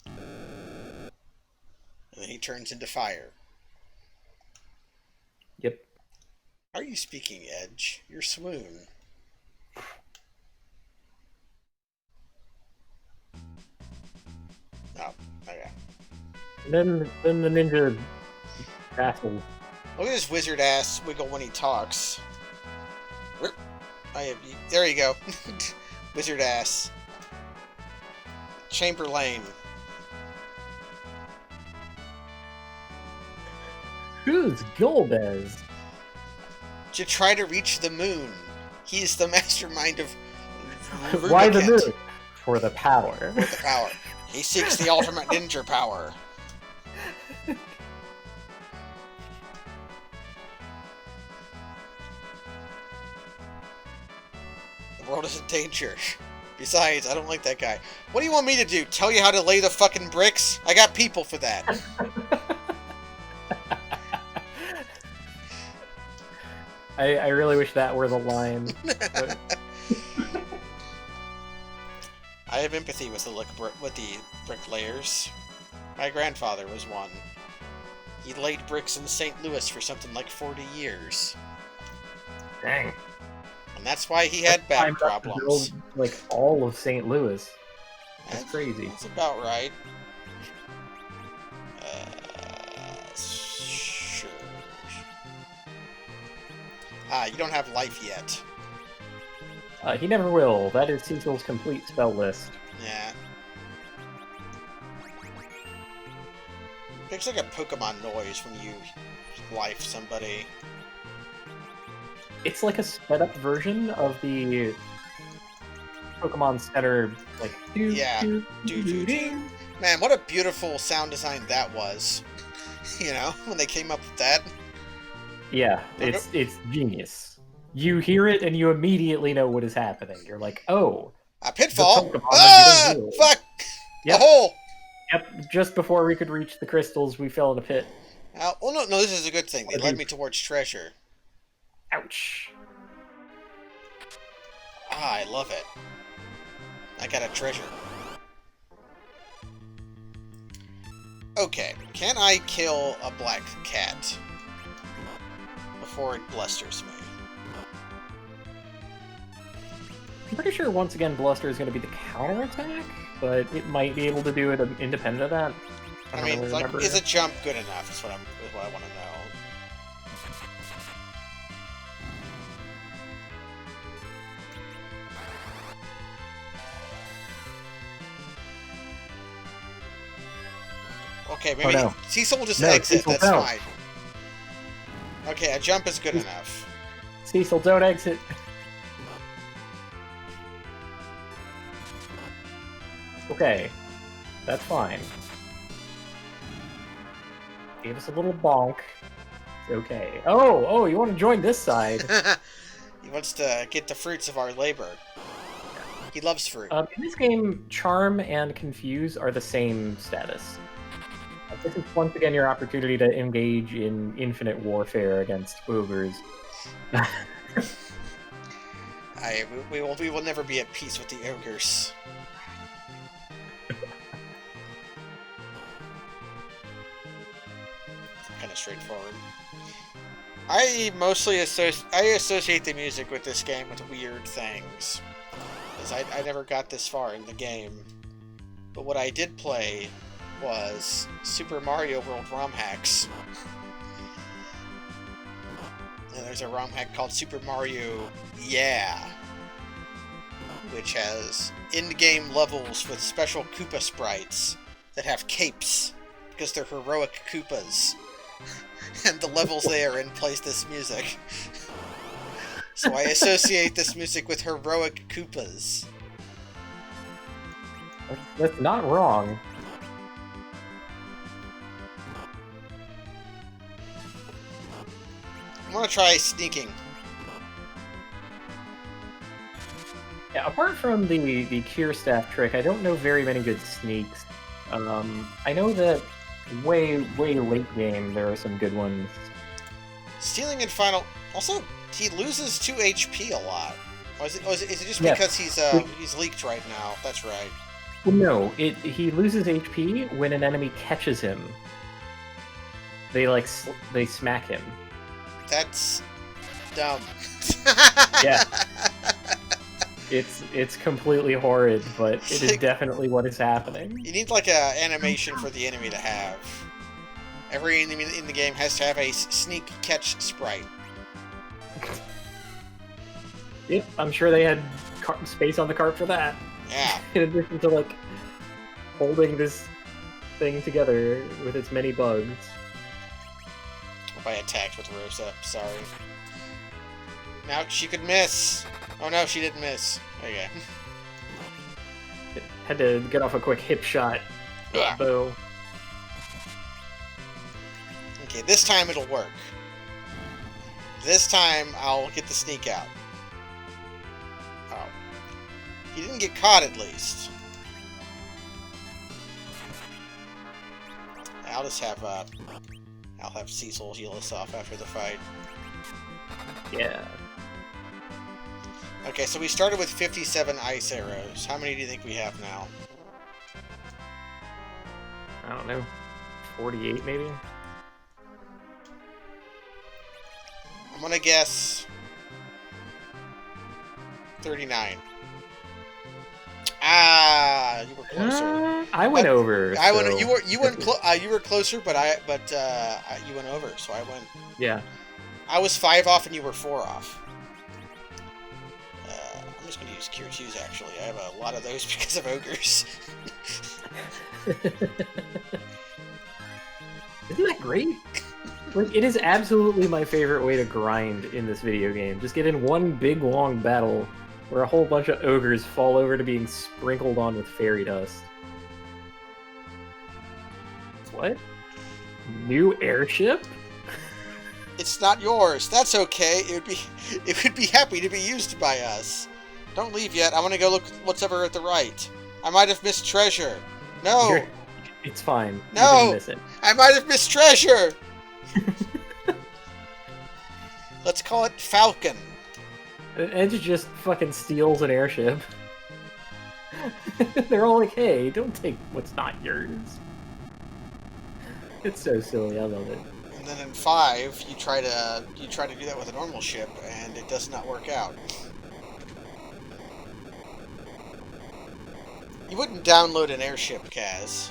And then he turns into fire. Yep. Are you speaking, Edge? Your swoon. Oh, okay. And then the ninja asshole. Look at his wizard ass wiggle when he talks. There you go. Wizard ass. Chamberlain. Who's Golbez? To try to reach the moon. He is the mastermind of Rubicant. Why the moon? For the power. For the power. He seeks the ultimate ninja power. The world is in danger. Besides, I don't like that guy. What do you want me to do? Tell you how to lay the fucking bricks? I got people for that. I really wish that were the line. But... I have empathy with the bricklayers. My grandfather was one. He laid bricks in St. Louis for something like 40 years. Dang. And that's why he had back problems. Build, like, all of St. Louis. That's crazy. That's about right. Sure. You don't have life yet. He never will. That is Cecil's complete spell list. Yeah. It's like a Pokemon noise when you life somebody. It's like a sped up version of the Pokemon Center, like, Man, what a beautiful sound design that was. You know, when they came up with that. Yeah, it's genius. you hear it and you immediately know what is happening. You're like, oh, a pitfall. The Pokemon Ah, are getting healed. fuck! Yep. A hole. Yep. Just before we could reach the crystals, we fell in a pit. Well, no, this is a good thing. They led me towards treasure. Ouch. Ah, I love it. I got a treasure. Okay, can I kill a black cat before it blusters me? I'm pretty sure once again Bluster is going to be the counterattack, but it might be able to do it independent of that. I mean, really like, is a jump good enough? Is what I want to know. Okay, maybe Cecil will just exit. Cecil, that's fine. Okay, a jump is good enough. Cecil, don't exit. Okay, that's fine. Gave us a little bonk. Okay. Oh, you want to join this side? He wants to get the fruits of our labor. He loves fruit. In this game, Charm and Confuse are the same status. This is once again your opportunity to engage in infinite warfare against ogres. We will never be at peace with the ogres. Kind of straightforward. I mostly associate the music with this game with weird things, because I never got this far in the game. But what I did play was Super Mario World ROM hacks. And there's a ROM hack called Super Mario Yeah, which has in-game levels with special Koopa sprites that have capes, because they're heroic Koopas. And the levels they are in plays this music. So I associate this music with heroic Koopas. That's not wrong. I'm gonna try sneaking. Yeah, apart from the cure staff trick, I don't know very many good sneaks. I know that way late game there are some good ones. Stealing in final. Also, he loses 2 HP a lot. Or is it just because he's leaked right now? That's right. Well, no, he loses HP when an enemy catches him. They smack him. That's dumb. Yeah. It's completely horrid, but it is definitely what is happening. You need like a animation for the enemy to have. Every enemy in the game has to have a sneak catch sprite. Yep, I'm sure they had space on the cart for that. Yeah. In addition to like holding this thing together with its many bugs. I attacked with Rosa. Sorry. Now she could miss. Oh no, she didn't miss. Okay. Had to get off a quick hip shot. Bow. Okay, this time it'll work. This time I'll get the sneak out. Oh. He didn't get caught at least. I'll just have I'll have Cecil heal us off after the fight. Yeah. Okay, so we started with 57 ice arrows. How many do you think we have now? I don't know. 48 maybe? I'm gonna guess 39. Ah, you were closer. I went over. I went. You were closer, but you went over, so I went. Yeah. I was 5 off, and you were 4 off. I'm just gonna use Cure 2s. Actually, I have a lot of those because of ogres. Isn't that great? Like, it is absolutely my favorite way to grind in this video game. Just get in one big long battle where a whole bunch of ogres fall over to being sprinkled on with fairy dust. What? New airship? It's not yours. That's okay. It would be happy to be used by us. Don't leave yet. I want to go look what's over at the right. I might have missed treasure. No. It's fine. No. You didn't miss it. I might have missed treasure. Let's call it Falcon. Edge just fucking steals an airship. They're all like, hey, don't take what's not yours. It's so silly, I love it. And then in 5, you try to do that with a normal ship, and it does not work out. You wouldn't download an airship, Kaz.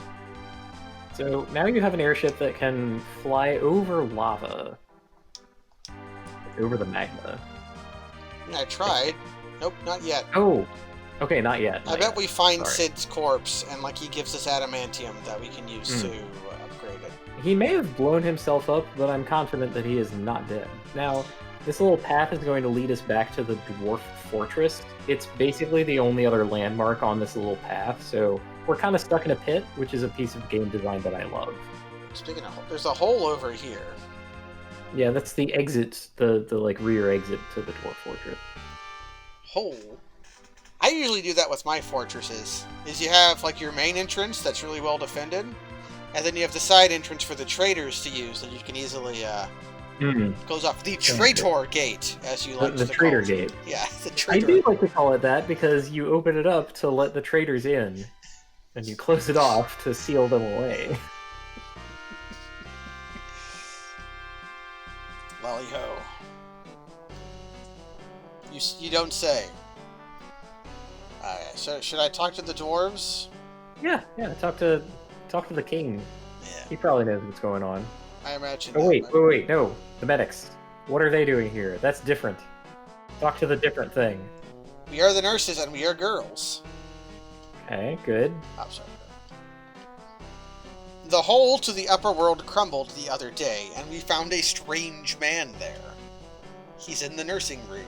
So now you have an airship that can fly over lava. Over the magma. I tried. Nope, not yet. Oh, okay, not yet. I bet we find Sorry. Sid's corpse, and like he gives us adamantium that we can use to upgrade it. He may have blown himself up, but I'm confident that he is not dead. Now, this little path is going to lead us back to the dwarf fortress. It's basically the only other landmark on this little path, so we're kind of stuck in a pit, which is a piece of game design that I love. Speaking of, there's a hole over here. Yeah, that's the exit, the like rear exit to the dwarf fortress. Hole? I usually do that with my fortresses. Is you have like your main entrance that's really well defended, and then you have the side entrance for the traders to use that you can easily close off. The traitor gate, as you like to call it. The traitor gate. Yeah, the traitor. I do like to call it that because you open it up to let the traders in, and you close it off to seal them away. Lolly ho. You don't say. Alright, so should I talk to the dwarves? Yeah, talk to the king. Yeah. He probably knows what's going on. I imagine. Oh wait, no. The medics. What are they doing here? That's different. Talk to the different thing. We are the nurses and we are girls. Okay, good. I'm sorry. The hole to the upper world crumbled the other day, and we found a strange man there. He's in the nursing room.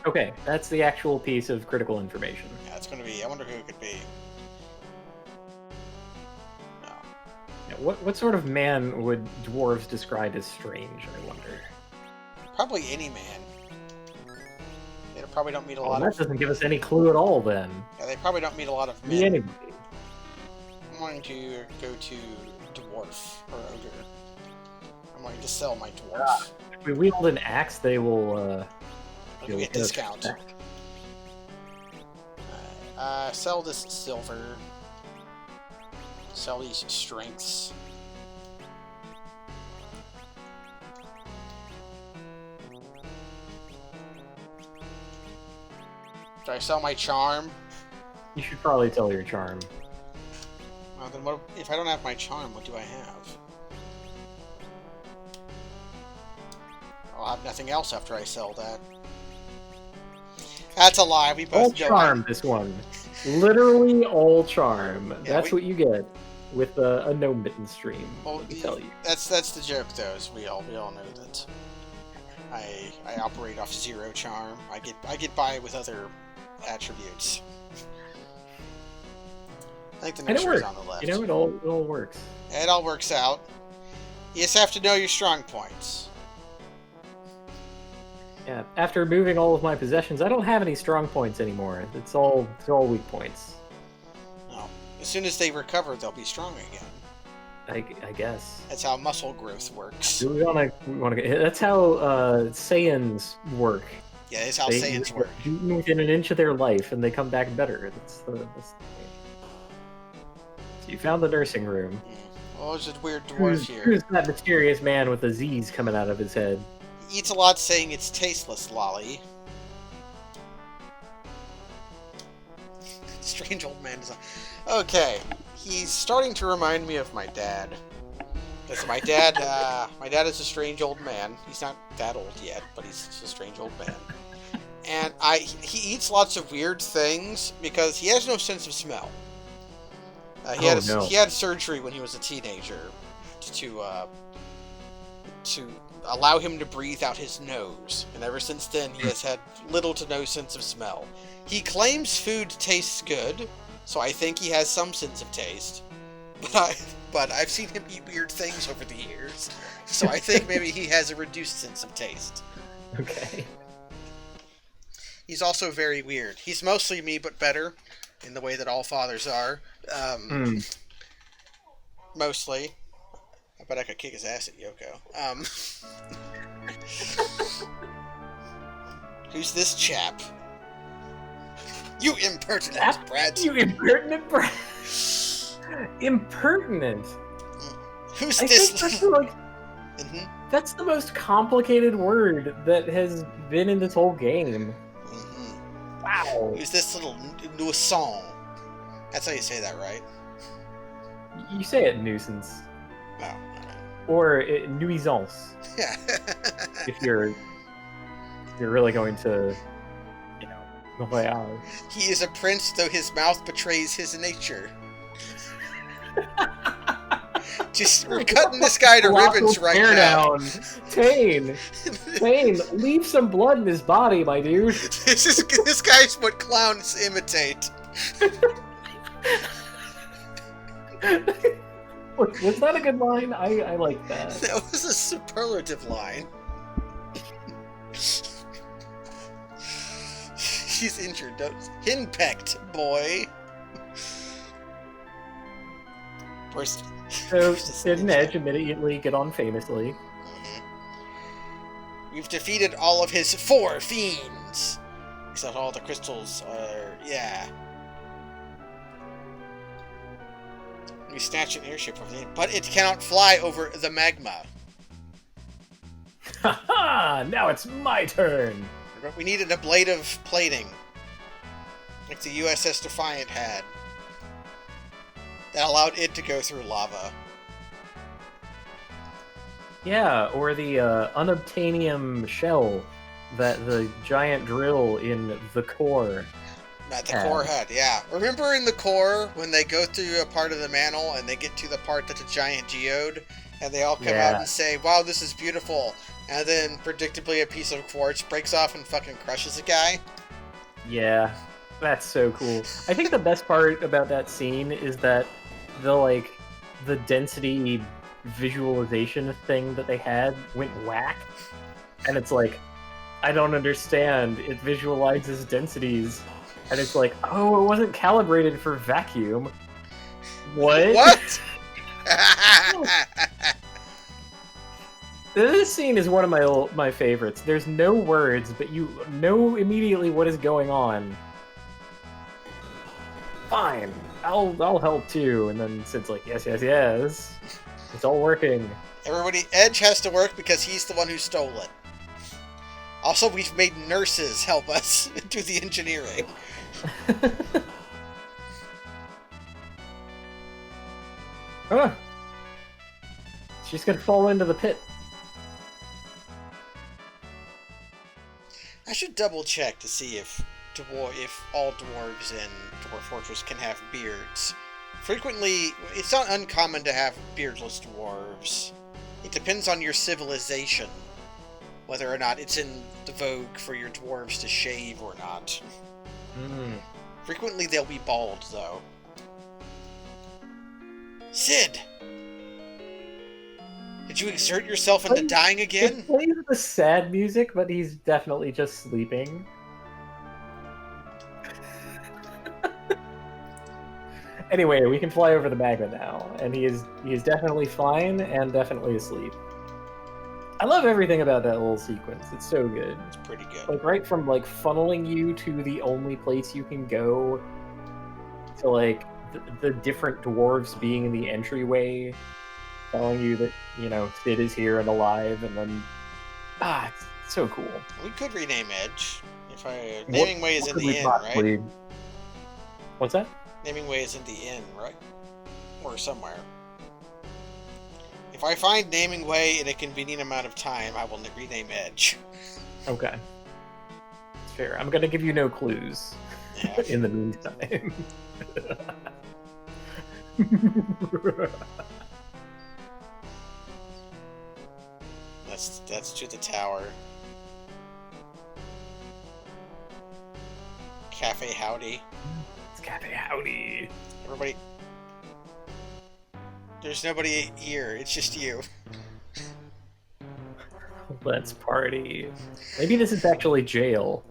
Okay, that's the actual piece of critical information. Yeah, it's gonna be. I wonder who it could be. No. Yeah, what sort of man would dwarves describe as strange, I wonder? Probably any man. They probably don't meet a lot that of... doesn't give us any clue at all, then. Yeah, they probably don't meet a lot of Be men. anybody. I'm going to go to dwarf, or ogre. I'm going to sell my dwarf. If we wield an axe, they will, I'll give you a discount. Sell this silver. Sell these strengths. Do I sell my charm? You should probably tell your charm. Well, then what if I don't have my charm? What do I have? I'll have nothing else after I sell that. That's a lie. We both All know charm, this one. Literally all charm. Yeah, That's what you get with a no mitten stream. Well, let me tell you. That's the joke, though. Is we all know that I operate off 0 charm. I get by with other attributes. I think the nursery's on the left. You know, it all works. It all works out. You just have to know your strong points. Yeah, after moving all of my possessions, I don't have any strong points anymore. It's all weak points. No. As soon as they recover, they'll be strong again. I guess. That's how muscle growth works. Do we wanna get? That's how Saiyans work. Yeah, that's how Saiyans work. Beaten within an inch of their life, and they come back better. That's the thing. So you found the nursing room. Oh, there's a weird dwarf here. Who's that mysterious man with the Z's coming out of his head? He eats a lot, saying it's tasteless, Lolly. Strange old man design. Okay, he's starting to remind me of my dad. Because my dad is a strange old man. He's not that old yet, but he's just a strange old man. And he eats lots of weird things because he has no sense of smell. He had surgery when he was a teenager to allow him to breathe out his nose, and ever since then he has had little to no sense of smell. He claims food tastes good, so I think he has some sense of taste. but I've seen him eat weird things over the years, so I think maybe he has a reduced sense of taste. Okay. He's also very weird. He's mostly me, but better, in the way that all fathers are. Mostly. I bet I could kick his ass at Yoko. Who's this chap? You impertinent brat! You impertinent brat! Impertinent! Who's this? That's like... That's the most complicated word that has been in this whole game. Wow. Who's this little nuisance? That's how you say that, right? You say it nuisance. Oh, alright. Or nuisance. Yeah. If you're really going to, you know, He is a prince, though his mouth betrays his nature. We're cutting this guy to ribbons right now. Tane, leave some blood in his body, my dude. This guy's what clowns imitate. Was that a good line? I like that. That was a superlative line. She's injured. Henpecked, boy. So Sid and Edge immediately get on famously. We've defeated all of his 4 fiends. Except all the crystals are... yeah. We snatch an airship from the... but it cannot fly over the magma. Haha! Now it's my turn! We needed ablative plating. Like the USS Defiant had. That allowed it to go through lava. Yeah, or the unobtainium shell that the giant drill in the core That the core had, yeah. Remember in the core, when they go through a part of the mantle and they get to the part that's a giant geode, and they all come out and say, wow, this is beautiful, and then predictably a piece of quartz breaks off and fucking crushes a guy? Yeah, that's so cool. I think the best part about that scene is that the density visualization thing that they had went whack, and it's like, I don't understand. It visualizes densities, and it's like, oh, it wasn't calibrated for vacuum. What? This scene is one of my favorites. There's no words, but you know immediately what is going on. Fine, I'll help too. And then Sid's like, yes, yes, yes. It's all working. Everybody, Edge has to work because he's the one who stole it. Also, we've made nurses help us do the engineering. Huh. She's gonna fall into the pit. I should double check to see if all dwarves in Dwarf Fortress can have beards. Frequently, it's not uncommon to have beardless dwarves. It depends on your civilization, whether or not it's in the vogue for your dwarves to shave or not. Frequently they'll be bald, though. Sid! Did you exert yourself into dying again? It plays the sad music, but he's definitely just sleeping. Anyway, we can fly over the magma now, and he is definitely fine and definitely asleep. I love everything about that little sequence. It's so good. It's pretty good. Like, right from, like, funneling you to the only place you can go, to, like, the different dwarves being in the entryway, telling you that, you know, Sid is here and alive, and then... it's so cool. We could rename Edge. Naming Way is in the inn, right? What's that? Naming Way is in the inn, right? Or somewhere. If I find Naming Way in a convenient amount of time, I will rename Edge. Okay. It's fair. I'm gonna give you no clues in the meantime. That's to the tower. Cafe Howdy. It's Cafe Howdy. Everybody. There's nobody here. It's just you. Let's party. Maybe this is actually jail.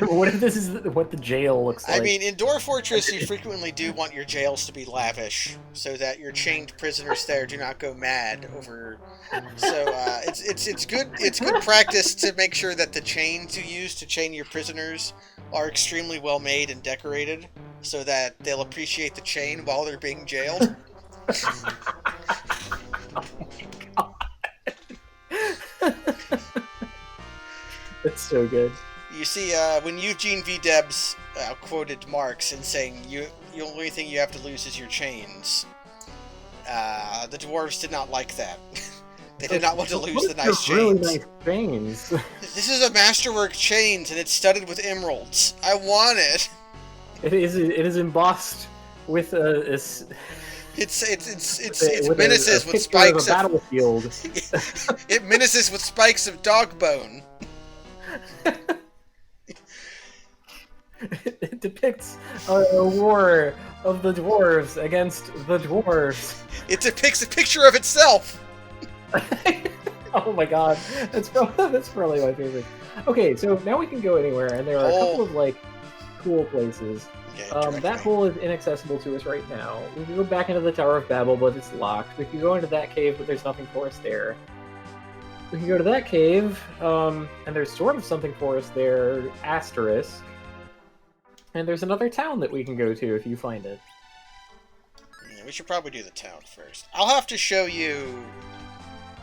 What if this is what the jail looks like? I mean, in Dwarf Fortress, you frequently do want your jails to be lavish, so that your chained prisoners there do not go mad over. So it's good practice to make sure that the chains you use to chain your prisoners are extremely well made and decorated, so that they'll appreciate the chain while they're being jailed. Oh my god. That's so good. You see, when Eugene V. Debs quoted Marx in saying, the only thing you have to lose is your chains, the dwarves did not like that. They did not want to lose the nice chains. Really nice chains. This is a masterwork chains, and it's studded with emeralds. I want it. It is embossed with a. It menaces with spikes of a battlefield. It menaces with spikes of dog bone. It depicts a war of the dwarves against the dwarves. It depicts a picture of itself. Oh my god, that's probably my favorite. Okay, so now we can go anywhere, and there are a couple of like cool places. Okay, that hole is inaccessible to us right now. We can go back into the Tower of Babel, but it's locked. We can go into that cave, but there's nothing for us there. We can go to that cave, and there's sort of something for us there, asterisk. And there's another town that we can go to if you find it. Yeah, we should probably do the town first. I'll have to show you...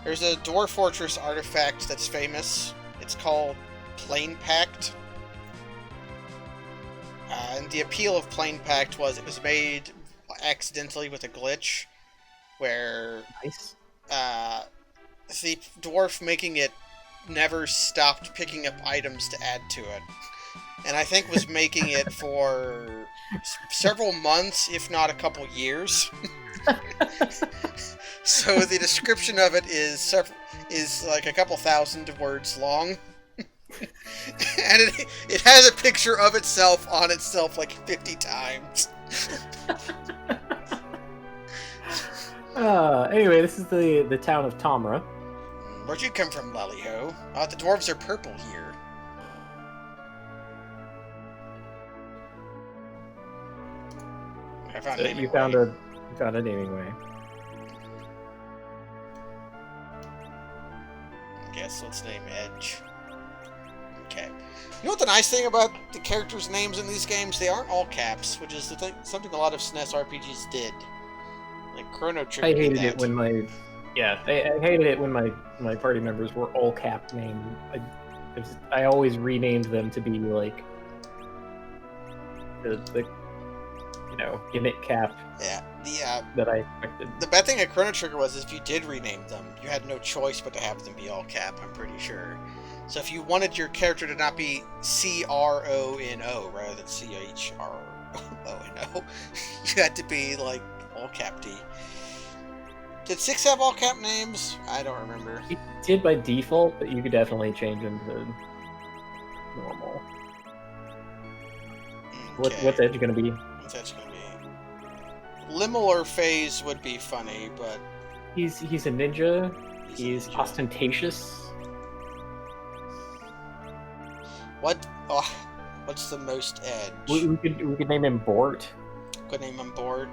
There's a Dwarf Fortress artifact that's famous. It's called Plane Pact. And the appeal of Plane Pact was it was made accidentally with a glitch, where the dwarf making it never stopped picking up items to add to it. And I think was making it for several months, if not a couple years. So the description of it is like a couple thousand words long. And it has a picture of itself on itself like 50 times. Anyway, this is the town of Tomra. Where'd you come from, Lally-ho? The dwarves are purple here. I found a You found a naming way. Guess let's name Edge. Okay. You know what the nice thing about the characters' names in these games? They aren't all caps, which is something a lot of SNES RPGs did. Like Chrono Trigger. I hated it when I hated it when my party members were all cap named. I always renamed them to be like the gimmick cap. Yeah. That I expected. The bad thing at Chrono Trigger was if you did rename them, you had no choice but to have them be all cap, I'm pretty sure. So if you wanted your character to not be C-R-O-N-O rather than C-H-R-O-N-O, you had to be like all cap D. Did 6 have all cap names? I don't remember. It did by default, but you could definitely change them to normal. Okay. What's Edge gonna be? What's Edge gonna be? Limmel Phase would be funny, but... He's a ninja. He's ostentatious. What's the most Edge? We could name him Bort. Could name him Bort.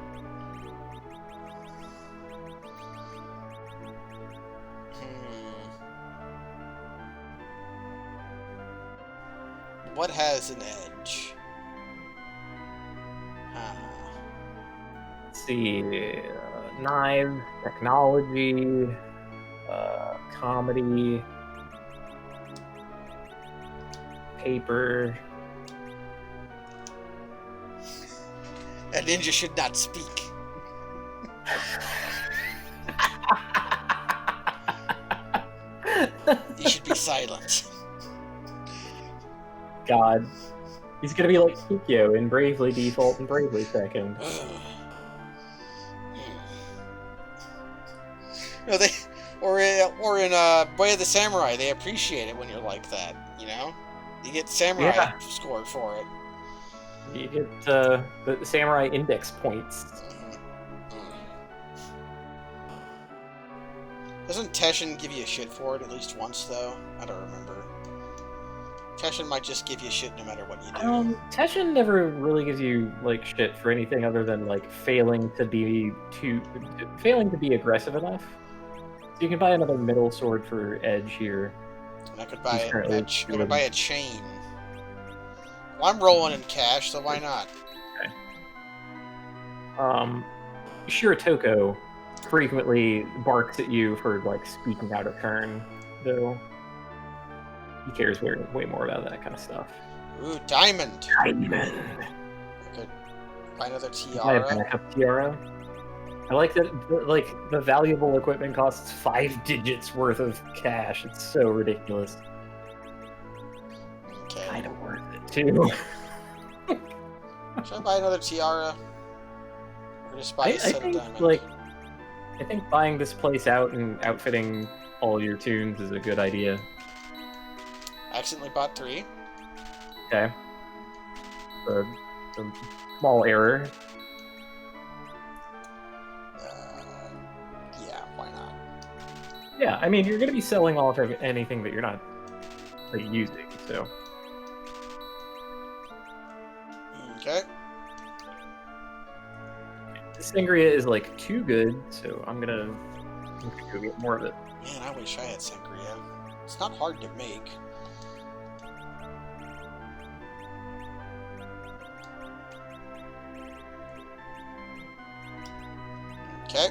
What has an edge? Let's see. Knives, technology, comedy, paper. A ninja should not speak. You should be silent. God. He's gonna be like Kikyo in Bravely Default and Bravely Second. No, or in Way of the Samurai, they appreciate it when you're like that, you know? You get samurai score for it. You get the samurai index points. Doesn't Teshin give you shit for it at least once, though? I don't remember. Teshin might just give you shit no matter what you do. Teshin never really gives you like shit for anything other than like failing to be aggressive enough. So you can buy another middle sword for Edge here. And I could buy a chain. Well, I'm rolling in cash, so why not? Okay. Shiratoko frequently barks at you for like speaking out of turn, though. He cares way more about that kind of stuff. Ooh, diamond! Diamond! I could buy another tiara. Buy a backup tiara. I like that, like, the valuable equipment costs 5 digits worth of cash. It's so ridiculous. Okay. Kind of worth it, too. Should I buy another tiara? Or just buy a set of diamond? Like, I think buying this place out and outfitting all your tunes is a good idea. I accidentally bought 3. Okay. A small error. Yeah, why not? Yeah, I mean, you're going to be selling off anything that you're not using, so... Okay. This sangria is, like, too good, so I'm gonna go get more of it. Man, I wish I had sangria. It's not hard to make. Okay.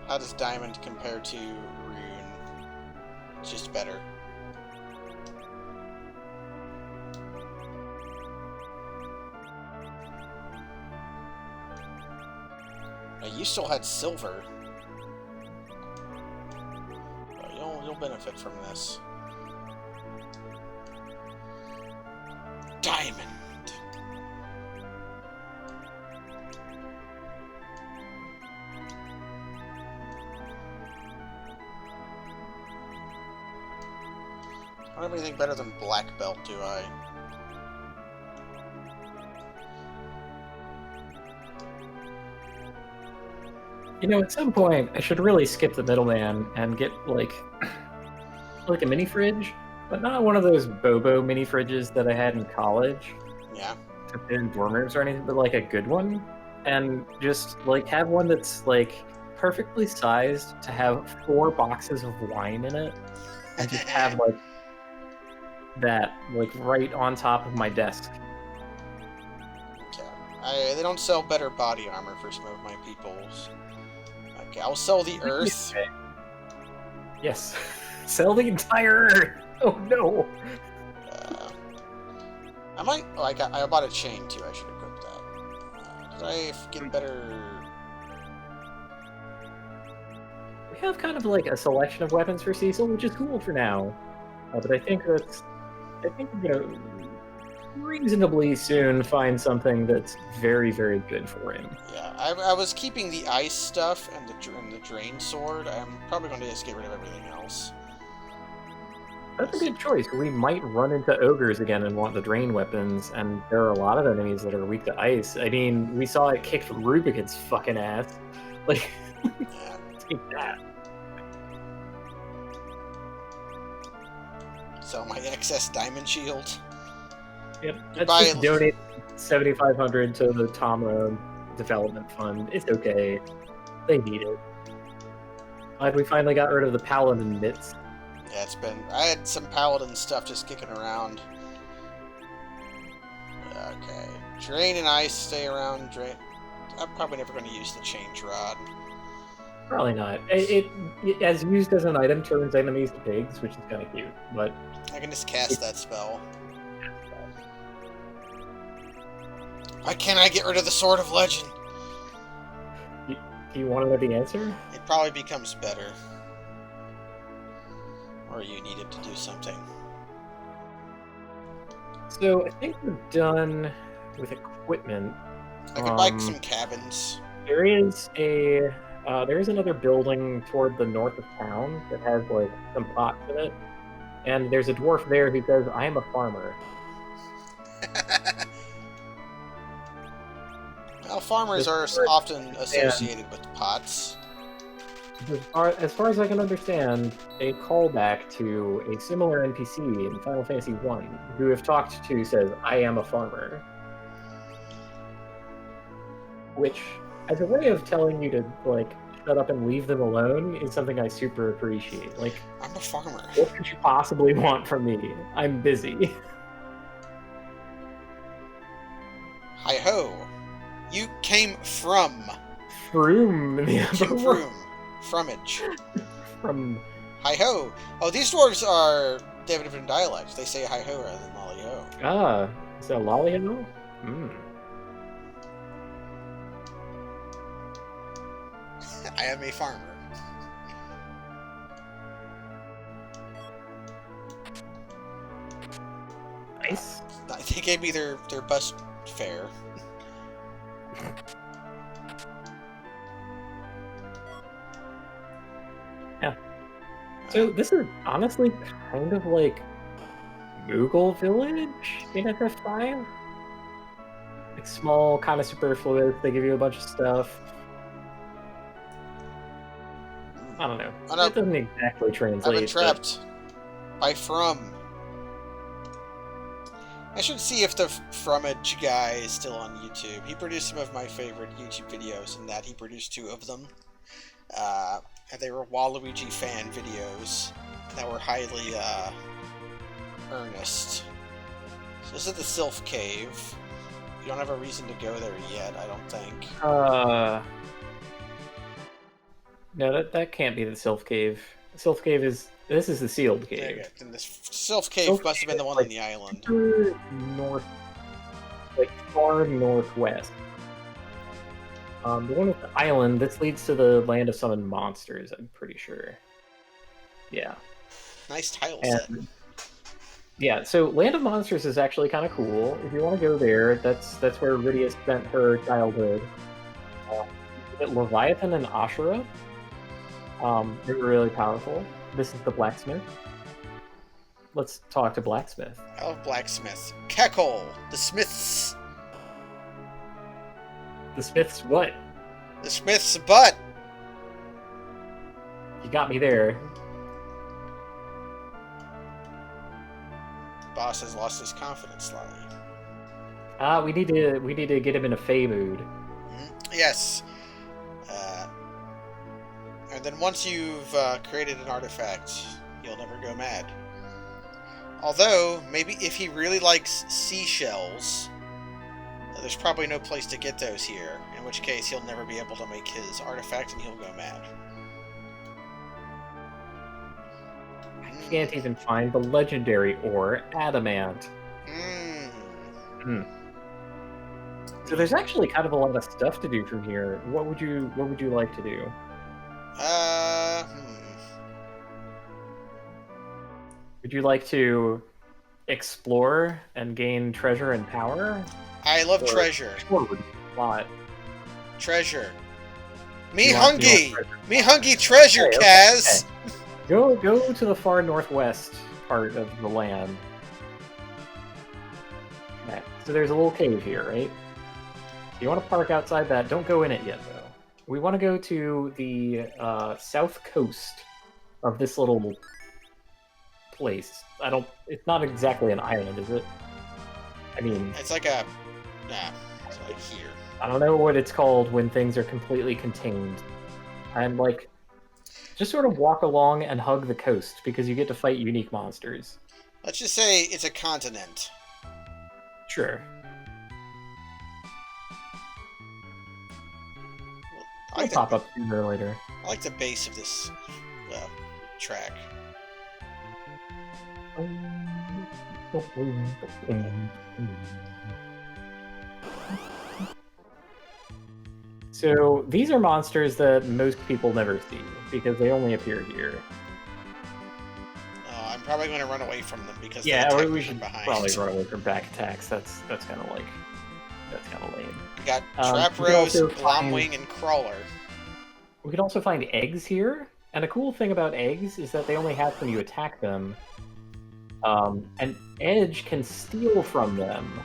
How does diamond compare to rune? It's just better. Now, you still had silver. You'll benefit from this. Diamond. I don't have anything better than black belt, do I? You know, at some point, I should really skip the middleman and get, like a mini fridge, but not one of those Bobo mini fridges that I had in college. Yeah. To fit in dorm rooms or anything, but, like, a good one. And just, like, have one that's, like, perfectly sized to have 4 boxes of wine in it. And just have, like, that, like, right on top of my desk. Okay. They don't sell better body armor for some of my peoples. Okay, I'll sell the earth. Okay. Yes. Sell the entire earth! Oh no! I might... Oh, I bought a chain too, I should equip that. Did I get better... We have kind of like a selection of weapons for Cecil, which is cool for now. But I think we're gonna reasonably soon find something that's very, very good for him. Yeah, I was keeping the ice stuff and the drain sword. I'm probably going to just get rid of everything else. That's a good choice. We might run into ogres again and want the drain weapons, and there are a lot of enemies that are weak to ice. I mean, we saw it kicked Rubik's fucking ass. Like, yeah. Take that. Sell my excess diamond shield. Yep. Let's just donate $7,500 to the Tama Development Fund. It's okay. They need it. Glad we finally got rid of the Paladin bits. Yeah, it's been... I had some Paladin stuff just kicking around. Okay. Drain and ice stay around. Drain... I'm probably never going to use the change rod. Probably not. It as used as an item, turns enemies to pigs, which is kind of cute, but... I can just cast that spell. Why can't I get rid of the Sword of Legend? Do you want to know the answer? It probably becomes better. Or you need it to do something. So, I think we're done with equipment. I could buy some cabins. There is another building toward the north of town that has, like, some pots in it. And there's a dwarf there who says, I am a farmer. Well, farmers are often associated with pots. As far as I can understand, a callback to a similar NPC in Final Fantasy I, who if talked to says, "I am a farmer." Which, as a way of telling you to, like, shut up and leave them alone, is something I super appreciate. Like, I'm a farmer. What could you possibly want from me? I'm busy. Hi-ho! You came from... From the other world. Fromage. From... Hi-ho! Oh, these dwarves are... They have different dialects. They say hi-ho rather than lolly-ho. Ah, is that lolly-ho? Hmm. I am a farmer. Nice. They gave me their bus fare. Yeah. So this is honestly kind of like Moogle Village in FF5. Like small, kind of superfluous. They give you a bunch of stuff. I don't know. That doesn't exactly translate. I've been trapped by From. I should see if the Fromage guy is still on YouTube. He produced some of my favorite YouTube videos, and that he produced 2 of them. And they were Waluigi fan videos that were highly earnest. So this is the Sylph Cave. You don't have a reason to go there yet, I don't think. No, that can't be the Sylph Cave. The Sylph Cave is... This is the Sealed Cave. Then this Sylph Cave must have been the one on the island. North... Like, far northwest. The one with the island, this leads to the Land of Summoned Monsters, I'm pretty sure. Yeah. Nice tile set. Yeah, so Land of Monsters is actually kind of cool. If you want to go there, that's where Rydia spent her childhood. Leviathan and Ashura. They were really powerful. This is the blacksmith. Let's talk to blacksmith. Oh, blacksmith. Keckle! The smith's... The smith's what? The smith's butt! You got me there. Boss has lost his confidence slightly. We need to get him in a Fey mood. Yes. And then once you've created an artifact, you'll never go mad. Although, maybe if he really likes seashells, there's probably no place to get those here, in which case he'll never be able to make his artifact and he'll go mad. I can't even find the legendary ore, Adamant. So there's actually kind of a lot of stuff to do from here. What would you like to do? Would you like to explore and gain treasure and power? I love treasure. Lot. Treasure. Me hungry treasure, okay, Kaz! Okay. Go to the far northwest part of the land. Okay. So there's a little cave here, right? You want to park outside that. Don't go in it yet, though. We want to go to the south coast of this little place. It's not exactly an island, is it? I mean... It's like a... Nah, it's like here. I don't know what it's called when things are completely contained. And, like, just sort of walk along and hug the coast, because you get to fight unique monsters. Let's just say it's a continent. Sure. I'll pop up sooner or later. I like the base of this track. So these are monsters that most people never see because they only appear here. I'm probably going to run away from them because we should probably run away from back attacks. That's kind of lame. We got Trap Rose, Glomwing, and Crawler. We can also find eggs here, and a cool thing about eggs is that they only hatch when you attack them. And Edge can steal from them.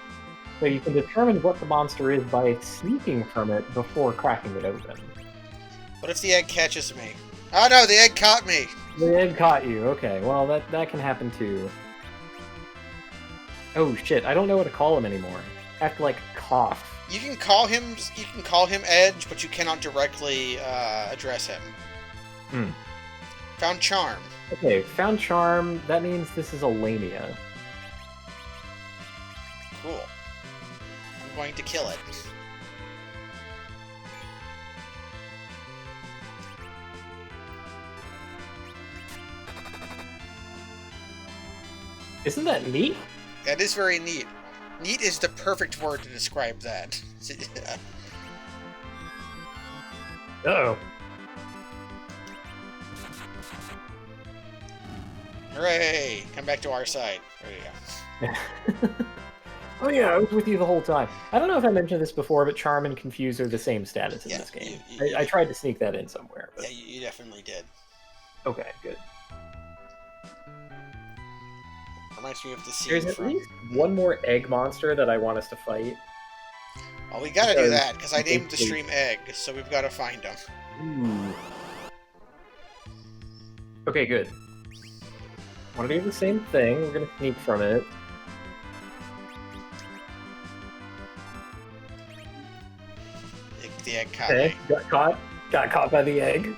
So you can determine what the monster is by sneaking from it before cracking it open. What if the egg catches me? Oh no, the egg caught me! The egg caught you. Okay, well that can happen too. Oh shit, I don't know what to call him anymore. I have to like cough. You can call him Edge, but you cannot directly address him. Hmm. Found Charm. Okay, found Charm. That means this is a Lamia. Cool. I'm going to kill it. Isn't that neat? That is very neat. Neat is the perfect word to describe that. Uh-oh. Hooray! Come back to our side. There you go. Oh yeah, I was with you the whole time. I don't know if I mentioned this before, but Charm and Confuse are the same status in this game. I tried to sneak that in somewhere. But... Yeah, you definitely did. Okay, good. Reminds me of the scene There's at least one more egg monster that I want us to fight. Well, we gotta do that, because I named the stream Egg, so we've gotta find him. Ooh. Okay, good. Want to do the same thing. We're gonna sneak from it. The egg caught me. Got caught. Got caught by the egg.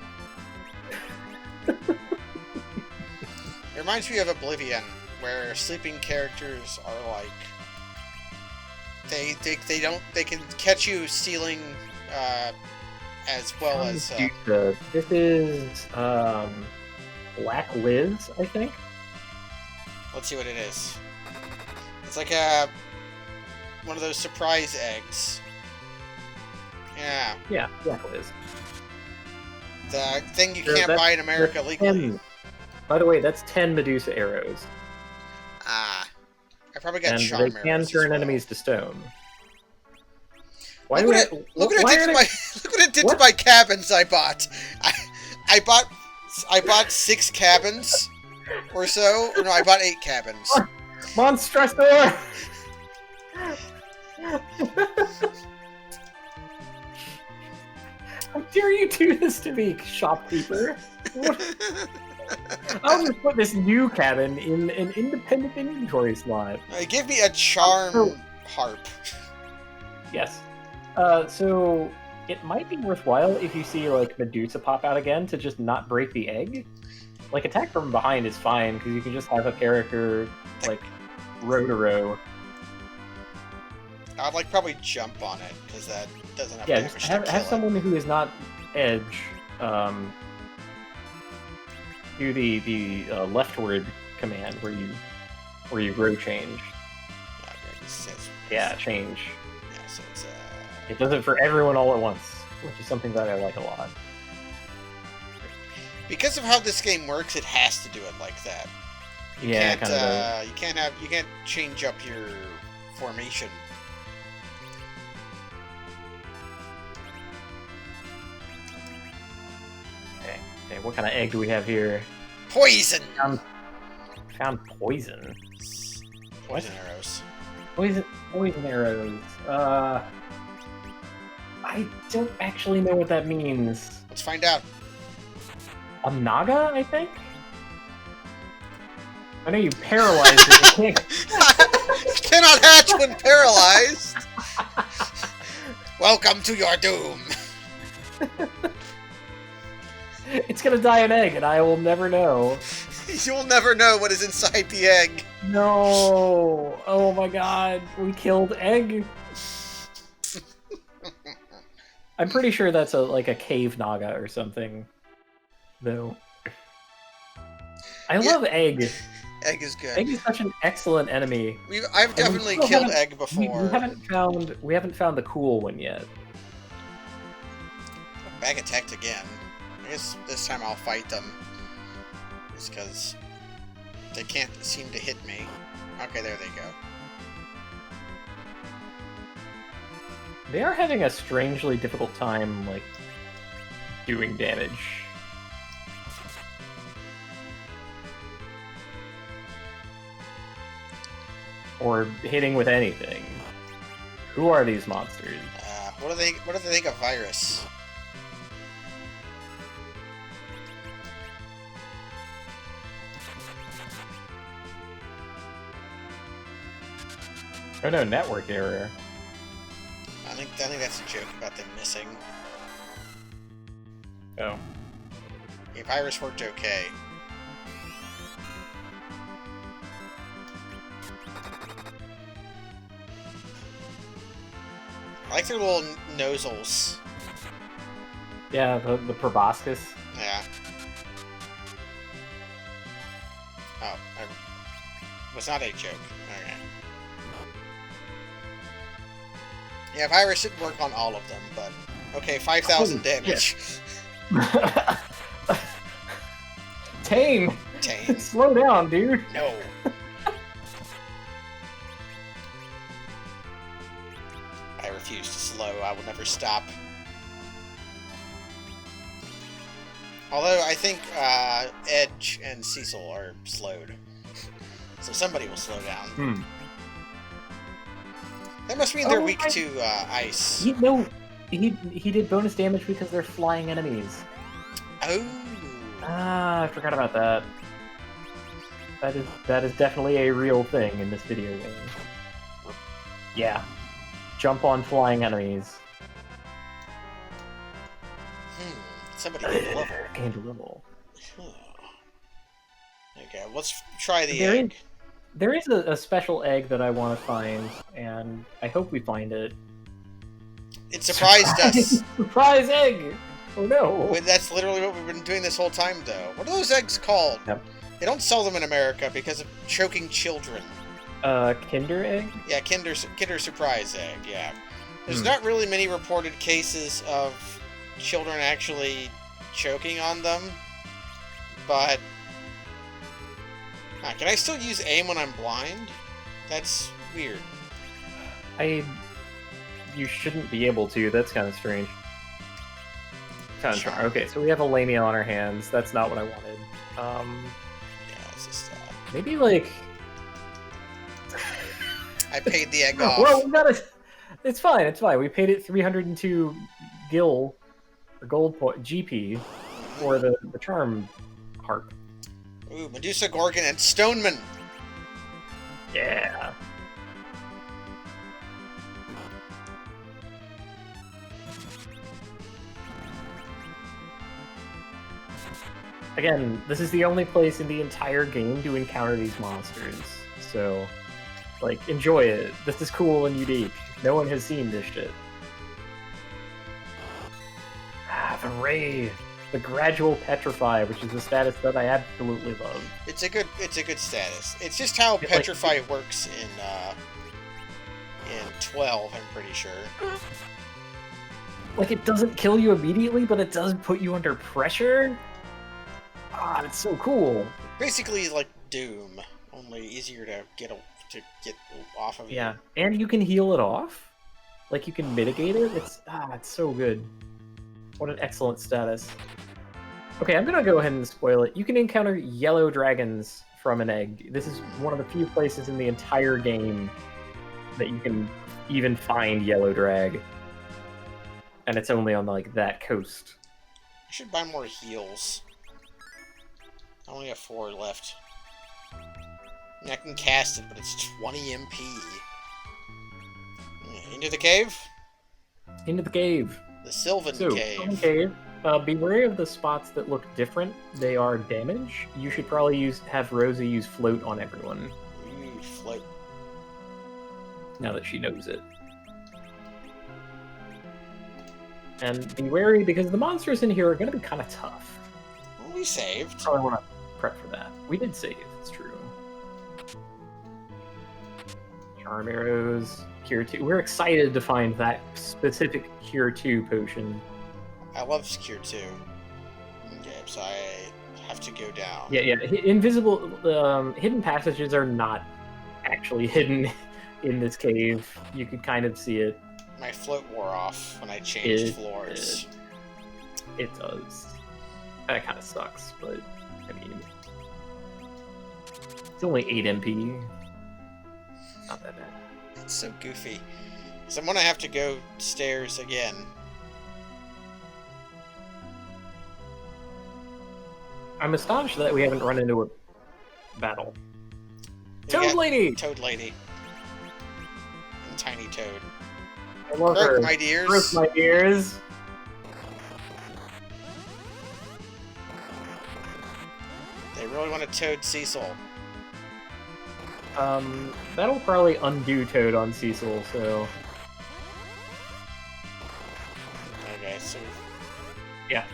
It reminds me of Oblivion, where sleeping characters are like they can catch you stealing as well as this is Black Liz, I think. Let's see what it is. It's like one of those surprise eggs. Yeah. Yeah, Black Liz. The thing you can't buy in America legally. By the way, that's 10 Medusa arrows. Ah. I probably got and charm arrows. They can turn enemies to stone. Look what it did to my cabins I bought. I bought 6 cabins or so. Or no, I bought 8 cabins. Monstressor! How dare you do this to me, shopkeeper? I'll just put this new cabin in an independent inventory slot. Give me a charm harp. Yes. So it might be worthwhile if you see like Medusa pop out again to just not break the egg. Like attack from behind is fine because you can just have a character like row to row. I'd like probably jump on it because that doesn't have damage to kill it. Have someone who is not Edge do the leftward command where you row change. Yeah, change. Yeah, so it's it does it for everyone all at once, which is something that I like a lot. Because of how this game works, it has to do it like that. You can't change up your formation. Okay, what kind of egg do we have here? Poison! Found poison. Poison arrows. Poison arrows. I don't actually know what that means. Let's find out. A naga, I think? I know you paralyzed it. You cannot hatch when paralyzed! Welcome to your doom! It's gonna die an egg, and I will never know. You'll never know what is inside the egg. No! Oh my god, we killed egg. I'm pretty sure that's like a cave naga or something, though. I love egg. Egg is good. Egg is such an excellent enemy. I've definitely killed egg before. We haven't found the cool one yet. Bag attacked again. I guess this time I'll fight them. Just because they can't seem to hit me. Okay, there they go. They are having a strangely difficult time, like, doing damage. Or hitting with anything. Who are these monsters? What do they think of virus? Oh no, network error. I think that's a joke about them missing. Oh. Yeah, virus worked okay. I like their little nozzles. Yeah, the proboscis. Yeah. Oh, it was not a joke. Okay. Yeah, virus didn't work on all of them, but okay, 5,000 damage. Tame. Tame. Slow down, dude. No. I refuse to slow. I will never stop. Although I think Edge and Cecil are slowed, so somebody will slow down. That must mean they're weak to ice. He did bonus damage because they're flying enemies. Oh. Ah, I forgot about that. That is definitely a real thing in this video game. Yeah. Jump on flying enemies. Somebody gained a level. Gained a level. Okay, let's try the egg. There is a special egg that I want to find, and I hope we find it. It surprised us. Surprise egg! Oh no! Wait, that's literally what we've been doing this whole time, though. What are those eggs called? Yep. They don't sell them in America because of choking children. Kinder egg? Yeah, Kinder Surprise egg, yeah. There's not really many reported cases of children actually choking on them, but... can I still use aim when I'm blind? That's weird. You shouldn't be able to. That's kind of strange. Okay, so we have a Lamia on our hands. That's not what I wanted. Yeah, it's just... maybe, like... I paid the egg off. Well, we gotta... It's fine, it's fine. We paid it 302 gil, or gold point, GP, for the charm harp. Ooh, Medusa, Gorgon, and Stoneman! Yeah. Again, this is the only place in the entire game to encounter these monsters, so, like, enjoy it. This is cool and unique. No one has seen this shit. The Ray. The Gradual Petrify, which is a status that I absolutely love. It's a good status. It's just how Petrify works in 12, I'm pretty sure. Like, it doesn't kill you immediately, but it does put you under pressure? Ah, it's so cool. Basically, like Doom, only easier to get off of you. Yeah, and you can heal it off. Like, you can mitigate it. It's so good. What an excellent status. Okay, I'm gonna go ahead and spoil it. You can encounter yellow dragons from an egg. This is one of the few places in the entire game that you can even find yellow drag. And it's only on, like, that coast. I should buy more heals. I only have 4 left. I can cast it, but it's 20 MP. Into the cave? Into the cave. The Sylvan Cave. Sylvan Cave. Be wary of the spots that look different. They are damage. You should probably have Rosie use float on everyone. Ooh, float. Now that she knows it. And be wary because the monsters in here are going to be kind of tough. Well, we saved. Probably want to prep for that. We did save, it's true. Charm arrows, Cure 2. We're excited to find that specific Cure 2 potion. I love Cure 2. Okay, so I have to go down. Yeah. Invisible, hidden passages are not actually hidden in this cave. You could kind of see it. My float wore off when I changed floors. It does. That kind of sucks, but, I mean... It's only 8 MP. Not that bad. It's so goofy. So I'm gonna have to go stairs again. I'm astonished that we haven't run into a battle. Toad Lady! Toad Lady. And Tiny Toad. I love her. My dears. Broke my ears. They really want to Toad Cecil. That'll probably undo Toad on Cecil, so... Okay, so... Yeah.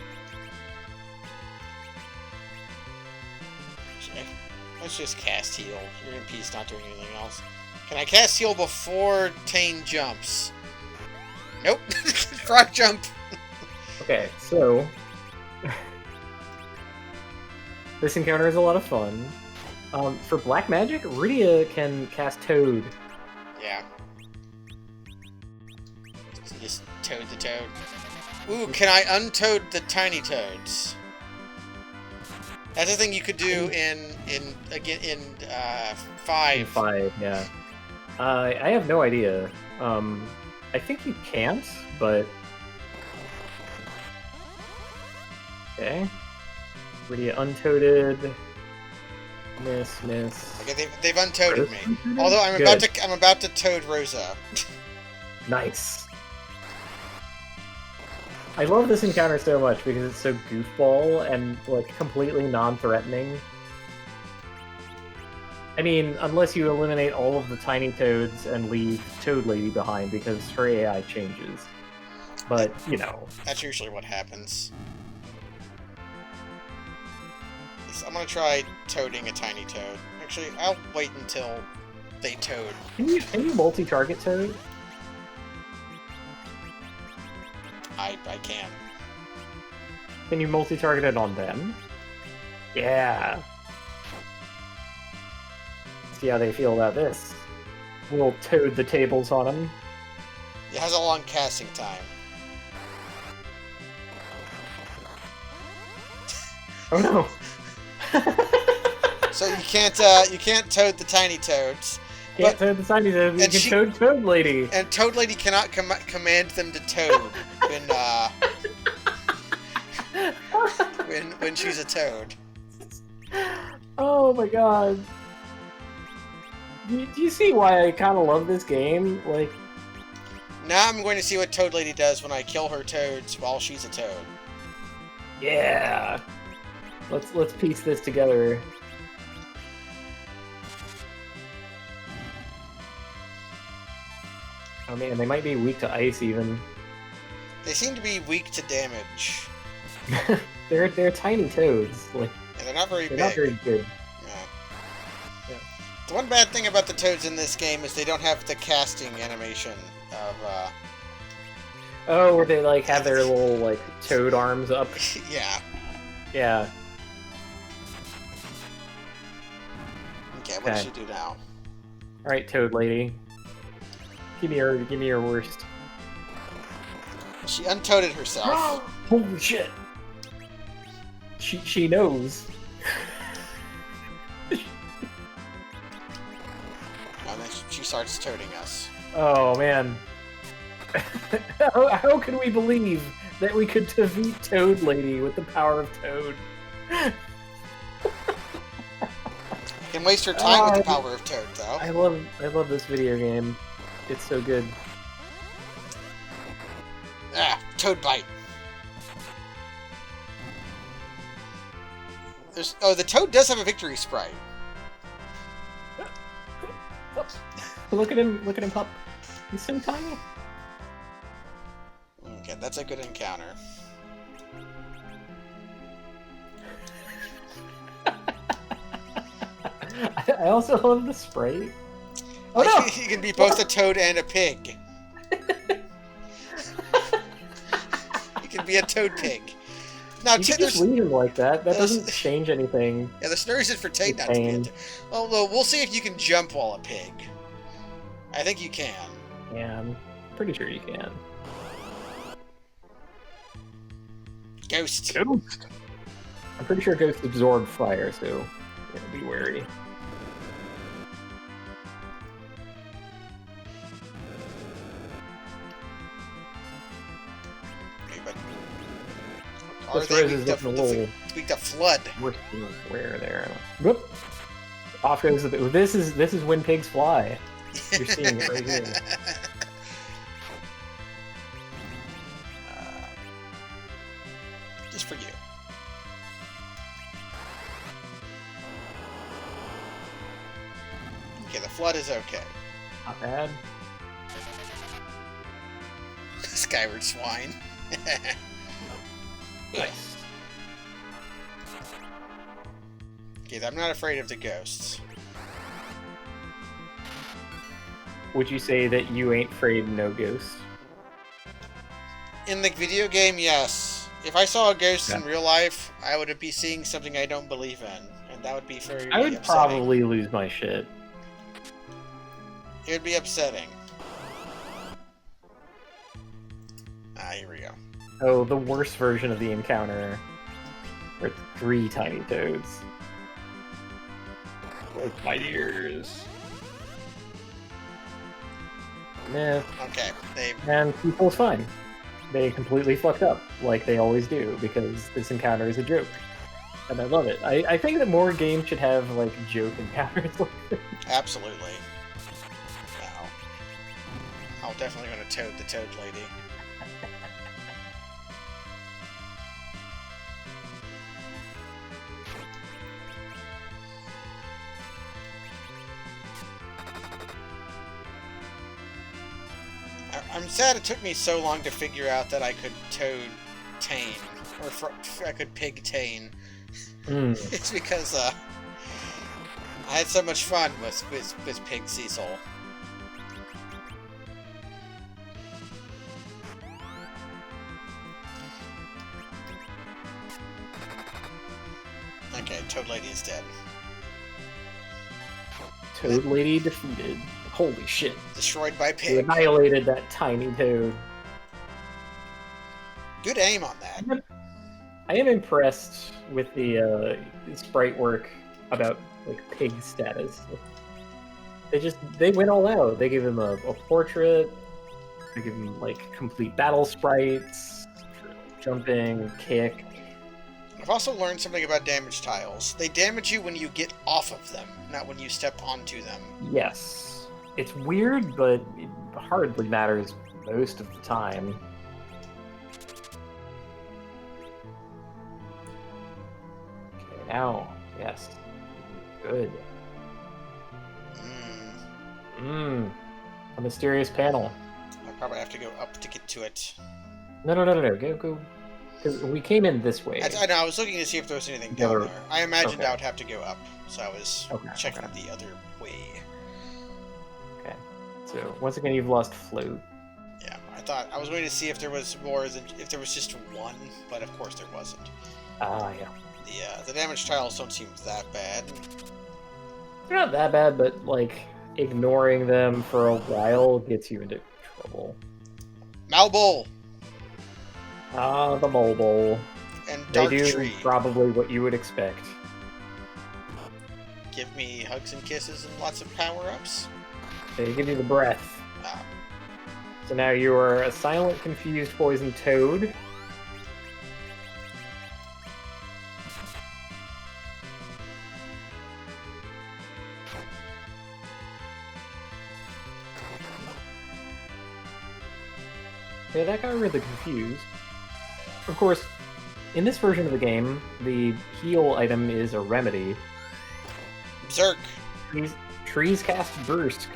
Let's just cast heal. You're in peace, not doing anything else. Can I cast heal before Tane jumps? Nope. Frog jump. Okay, so... this encounter is a lot of fun. For black magic, Rydia can cast Toad. Yeah. So just Toad the Toad. Ooh, can I untoad the tiny toads? That's a thing you could do in 5. In 5, yeah. I have no idea. I think you can't, but... Okay. Rydia untoaded. Miss. Okay, they've untoaded me. Although I'm about to toad Rosa. Nice. I love this encounter so much because it's so goofball and like completely non-threatening. I mean, unless you eliminate all of the tiny toads and leave Toad Lady behind because her AI changes. But, you know. That's usually what happens. I'm gonna try toading a tiny toad. Actually, I'll wait until they toad. Can you multi-target Toad? I can. Can you multi-target it on them? Yeah. See how they feel about this. We'll toad the tables on them. It has a long casting time. Oh no. So you can't toad the tiny toads. Can't toad the tiny toad. You can Toad Lady. And Toad Lady cannot command them to toad when she's a toad. Oh my god. Do you see why I kind of love this game? Like, now I'm going to see what Toad Lady does when I kill her toads while she's a toad. Yeah. Let's piece this together. Oh man, they might be weak to ice even. They seem to be weak to damage. they're tiny toads. Like, and they're not very big. They're not very good. Yeah. The one bad thing about the toads in this game is they don't have the casting animation of Oh, where they like have their little like toad arms up. Yeah. Yeah. Okay, what does she do now? Alright, Toad Lady. Give me your worst. She untoaded herself. Holy shit! She knows. And then she starts toading us. Oh man. How can we believe that we could defeat Toad Lady with the power of Toad? You can waste her time with the power of Toad, though. I love this video game. It's so good. Ah, Toad Bite. The Toad does have a victory sprite. Look at him pup. He's so tiny. Okay, that's a good encounter. I also love the sprite. Oh no! You can be both a toad and a pig. You can be a toad pig. Now, you can just leave him like that. That doesn't change anything. Yeah, the snare isn't for Tate not to be a toad. Although, we'll see if you can jump while a pig. I think you can. Yeah, I'm pretty sure you can. Ghost. I'm pretty sure Ghost absorbed fire, so yeah, be wary. Or This are they Rose is looking a little weak to flood? worse than where there. Whoop! Off goes the. This is when pigs fly. You're seeing it right here. Just for you. Okay, the flood is okay. Not bad. Skyward swine. Nice. Okay, I'm not afraid of the ghosts. Would you say that you ain't afraid of no ghosts? In the video game, yes. If I saw a ghost in Yeah. real life, I would be seeing something I don't believe in, and that would be very I would upsetting. probably lose my shit. It would be upsetting. Ah, here we go. Oh, the worst version of the encounter. Where it's 3 tiny toads. With my ears. Nah, Okay, they... and people's fine. They completely fucked up, like they always do, because this encounter is a joke. And I love it. I think that more games should have, like, joke encounters like this. Absolutely. Now, I'm definitely going to toad the toad lady. I'm sad it took me so long to figure out that I could toad tane, or I could pig tane. It's because I had so much fun with Pig Cecil. Okay, Toad Lady is dead. Toad Lady defeated. Holy shit. Destroyed by We pig. annihilated that tiny toad. Good aim on that. I am impressed with the sprite work about, like, pig status. They went all out. They gave him a portrait. They gave him, like, complete battle sprites, jumping, kick. I've also learned something about damage tiles. They damage you when you get off of them, not when you step onto them. Yes. It's weird, but it hardly matters most of the time. Okay, now, yes. Good. A mysterious panel. I probably have to go up to get to it. No. Go. Because we came in this way. I know, I was looking to see if there was anything down there. I imagined Okay. I would have to go up, so I was checking the other way. Okay. So, once again, you've lost float. Yeah, I was waiting to see if there was more than, if there was just one, but of course there wasn't. Ah, yeah. The damage tiles don't seem that bad. They're not that bad, but, like, ignoring them for a while gets you into trouble. Malbol! Ah, the mobile. And They Dark do Tree. probably what you would expect. Give me hugs and kisses and lots of power-ups. They give you the breath. Ah. So now you are a silent, confused, poisoned toad. Yeah, that got really confused. Of course, in this version of the game, the heal item is a remedy. Berserk! Trees cast Burst.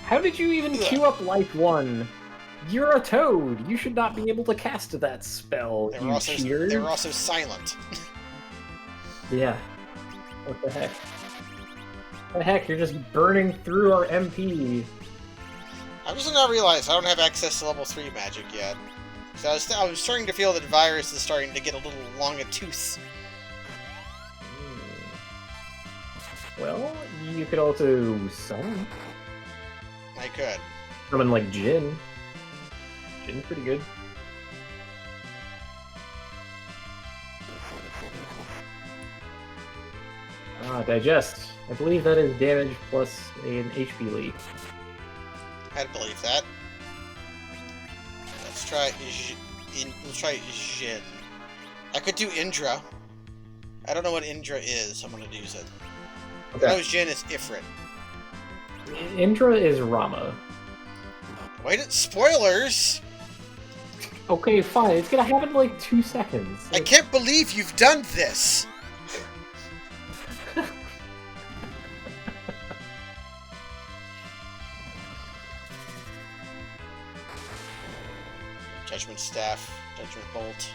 How did you even queue up Life 1? You're a toad! You should not be able to cast that spell, They you were also, cheaters. they were also silent. Yeah. What the heck? What the heck? You're just burning through our MP. I just did not realize I don't have access to level 3 magic yet. So I was starting to feel that Virus is starting to get a little long a tooth. Well, you could also summon. I could. Summon like Jin. Jin's pretty good. Ah, digest. I believe that is damage plus an HP leak. I'd believe that. Let's try Let's try Jin. I could do Indra. I don't know what Indra is. I'm gonna use it. Okay. I know Jin is Ifrit. Indra is Rama. Wait, spoilers! Okay, fine. It's gonna happen in like 2 seconds. I can't believe you've done this! Judgment Staff, Judgment Bolt.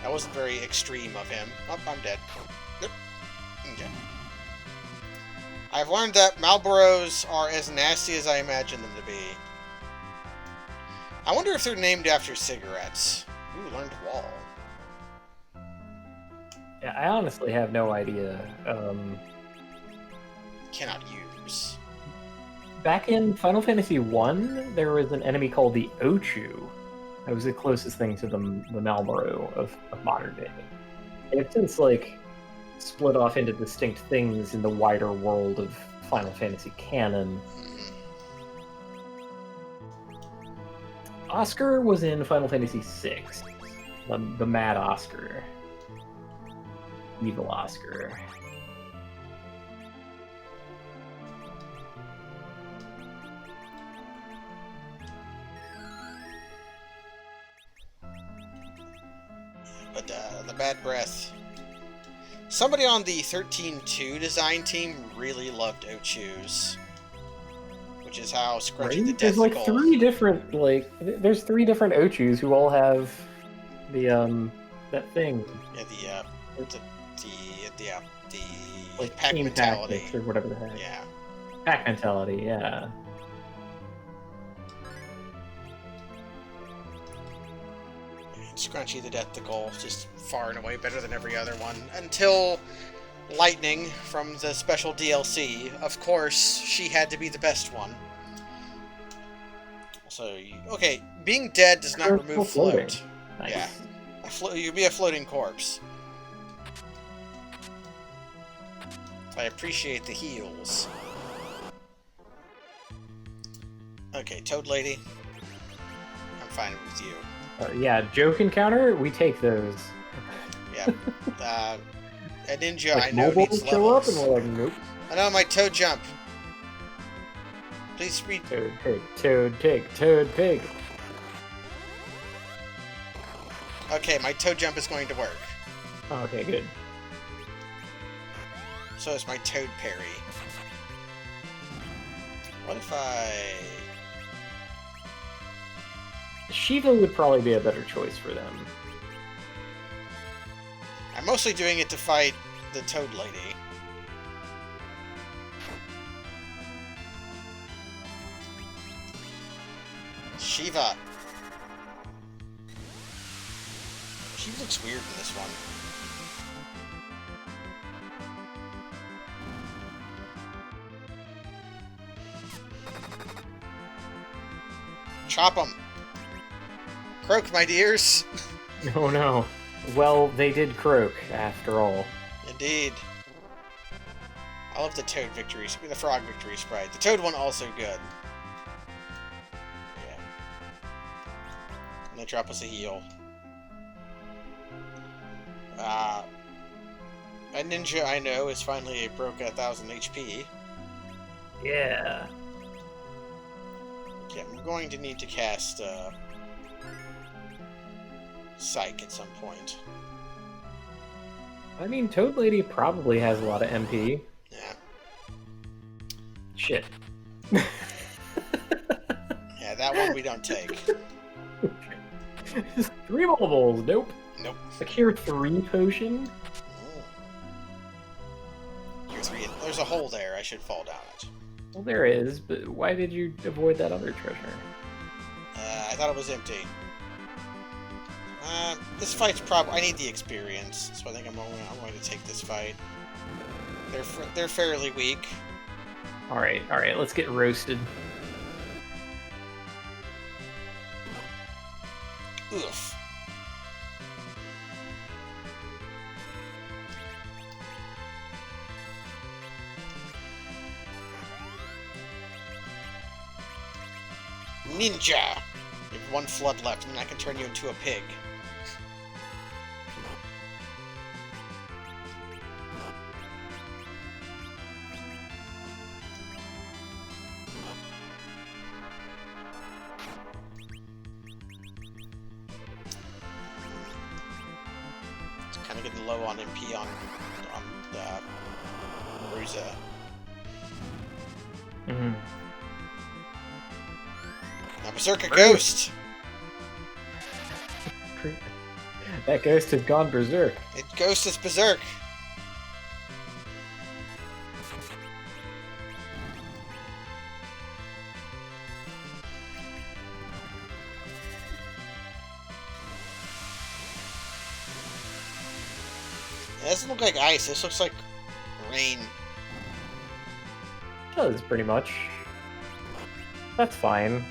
That wasn't very extreme of him. Oh, I'm dead. Yep. Okay. I've learned that Marlboros are as nasty as I imagine them to be. I wonder if they're named after cigarettes. Ooh, learned wall. Yeah, I honestly have no idea. Cannot use. Back in Final Fantasy I, there was an enemy called the Ochu. That was the closest thing to the Malboro of modern day. It's since, like, split off into distinct things in the wider world of Final Fantasy canon. Oscar was in Final Fantasy VI. The Mad Oscar. Evil Oscar. But the Bad Breath. Somebody on the 13.2 design team really loved Ochus. Which is how Scrunchy the There's like Deathful... three different, there's 3 different Ochus who all have the, that thing. Yeah, the Like pack team mentality. tactics or whatever the heck. Yeah. Pack mentality, yeah. Scrunchy the Deathful, just far and away better than every other one. Until Lightning from the special DLC. Of course, she had to be the best one. So, okay, being dead does not remove float. Nice. Yeah. You'd be a floating corpse. I appreciate the heals. Okay, Toad Lady. I'm fine with you. Yeah, joke encounter, we take those. Yeah. A ninja Like I know mobile needs show levels. up and we're like, nope. I know my Toad jump. Please read. Toad pig, Toad pig, Toad pig. Okay, my Toad jump is going to work. Okay, good. So is my Toad parry. What if I... Shiva would probably be a better choice for them. I'm mostly doing it to fight the Toad Lady. Shiva. Shiva looks weird in this one. Chop him. Croak, my dears. Oh no. Well, they did croak, after all. Indeed. I love the Toad victory, the Frog victory sprite. The Toad one also good. Yeah. And they drop us a heal. A ninja I know is finally broke 1,000 HP. Yeah. Okay, I'm going to need to cast Psych at some point. I mean, Toad Lady probably has a lot of MP. Yeah. Shit. Yeah, that one we don't take. 3 mobiles, nope. Nope. Secure 3 potion? You're 3. There's a hole there. I should fall down it. Well, there is, but why did you avoid that other treasure? I thought it was empty. This fight's probably... I need the experience, so I think I'm going to take this fight. They're fairly weak. Alright, let's get roasted. Oof. Ninja! 1 flood left, and then I can turn you into a pig. It's kind of getting low on MP on Maruza. Mm-hmm. Now Berserker Ghost! That ghost has gone berserk. It Ghost is Berserk! It doesn't look like ice, this looks like rain. It does, pretty much. That's fine.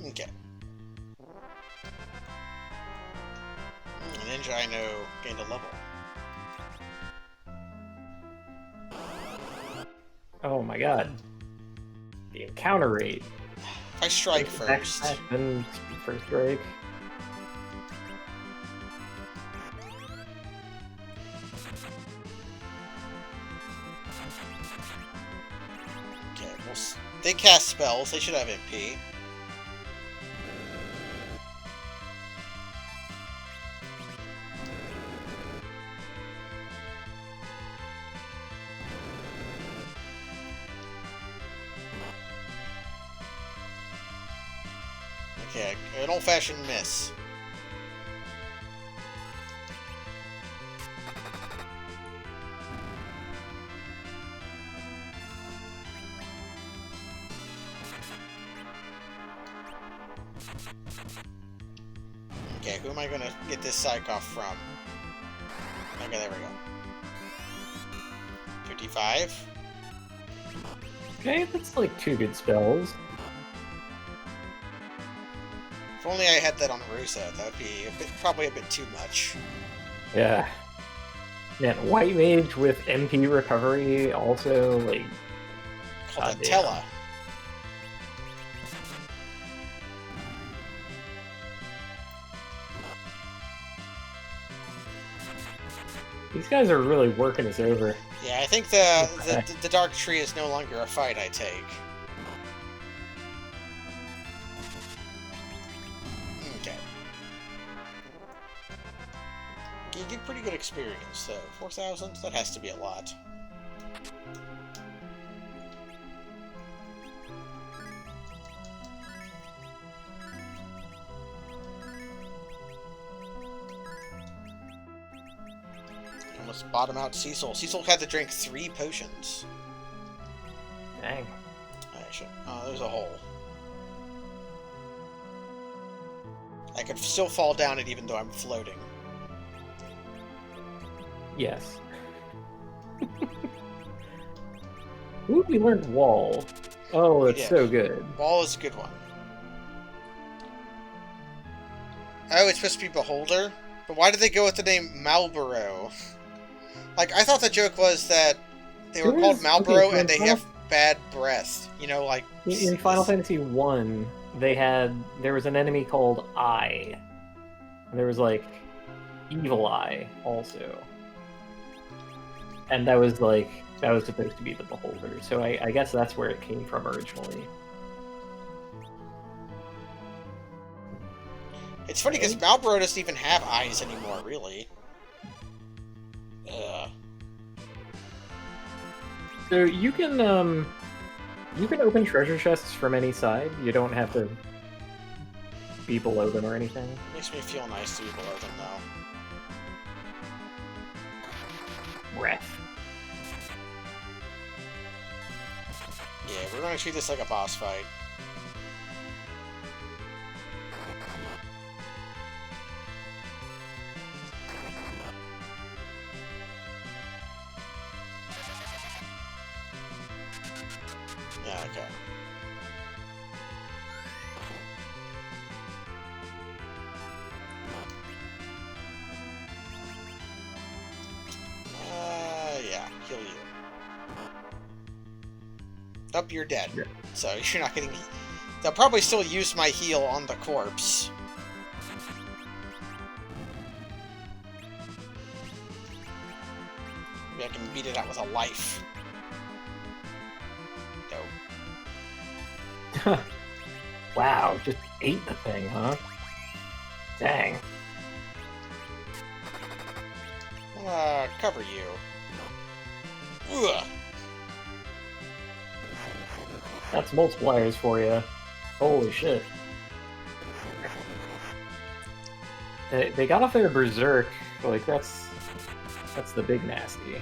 Okay. Ninja I know gained a level. Oh my god. The encounter rate. If I strike first. Then first strike. Okay, well, they cast spells, they should have MP. Okay, an old-fashioned miss. Okay, who am I gonna get this psych off from? Okay, there we go. 55? Okay, that's like 2 good spells. If only I had that on Rusa, that would be probably a bit too much. Yeah. Man, White Mage with MP recovery also, like... Called a Tella. These guys are really working us over. Yeah, I think the Dark Tree is no longer a fight I take. Okay. You get pretty good experience, though. 4,000? That has to be a lot. Almost bottom out Cecil. Cecil had to drink 3 potions. Dang. Actually, oh, there's a hole. I could still fall down it even though I'm floating. Yes. Ooh, we learned Wall. Oh, that's so good. Wall is a good one. Oh, it's supposed to be Beholder? But why did they go with the name Malboro? Like, I thought the joke was that they were called Malboro and they have bad breath. You know, like... In Final Fantasy 1, there was an enemy called Eye. And there was, like, Evil Eye, also. And that was supposed to be the Beholder. So I guess that's where it came from originally. It's funny, because Malboro doesn't even have eyes anymore, really. So you can open treasure chests from any side. You don't have to be below them or anything. It makes me feel nice to be below them, though. Breath. Yeah, we're gonna treat this like a boss fight. Yeah, okay. Yeah, kill you. Nope, you're dead. Yeah. So you're not getting... They'll probably still use my heal on the corpse. Maybe I can beat it out with a life. No. Wow, just ate the thing, huh? Dang. Cover you. Ugh. That's multipliers for you. Holy shit. They got off their berserk. Like, that's the big nasty.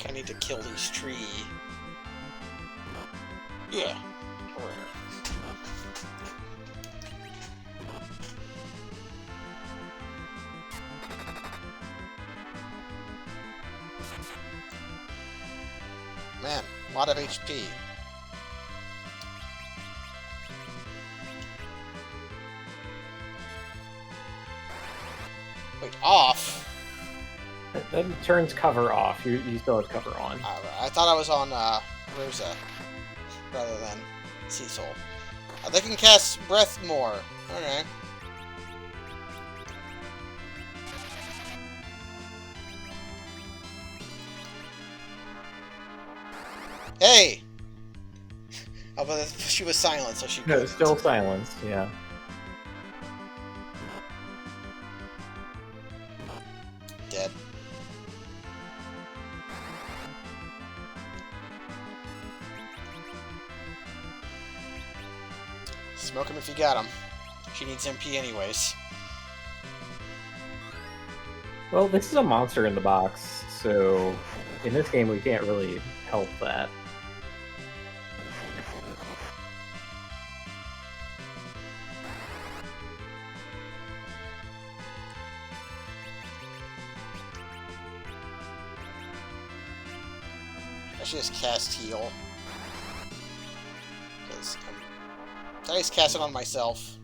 I need to kill these tree. Yeah. Man, a lot of HP. Wait, off? That turns cover off. You still have cover on. I thought I was on Rosa rather than Cecil. They can cast Breath more. Okay. Hey! Oh, but she was silent, so she couldn't. No, still silenced, yeah. Dead. Smoke him if you got him. She needs MP anyways. Well, this is a monster in the box, so in this game we can't really help that. I should just cast heal. Because I just cast it on myself.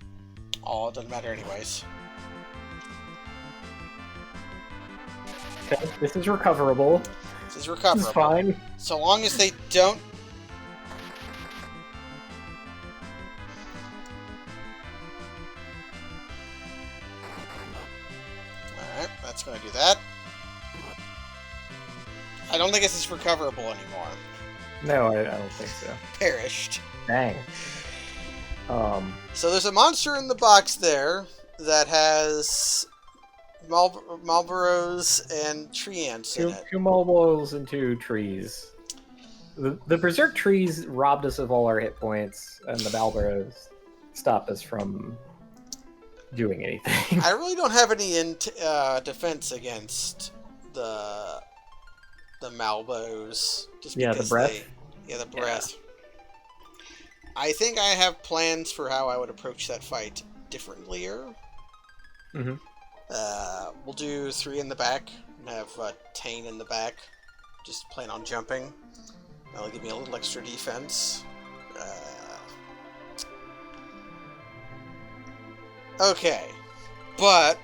Oh, it doesn't matter anyways. Okay, this is recoverable. This is recoverable. This is fine. So long as they don't... Alright, that's going to do that. I don't think this is recoverable anymore. No, I don't think so. Perished. Dang. So there's a monster in the box there that has Marlboros and tree ants in it. Two Marlboros and 2 trees. The Berserk trees robbed us of all our hit points, and the Marlboros stopped us from doing anything. I really don't have any defense against the Malbos. Just Yeah, because the breath? The breath. Yeah. I think I have plans for how I would approach that fight differently. Mm-hmm. We'll do 3 in the back and have Tane in the back. Just plan on jumping. That'll give me a little extra defense. Okay. But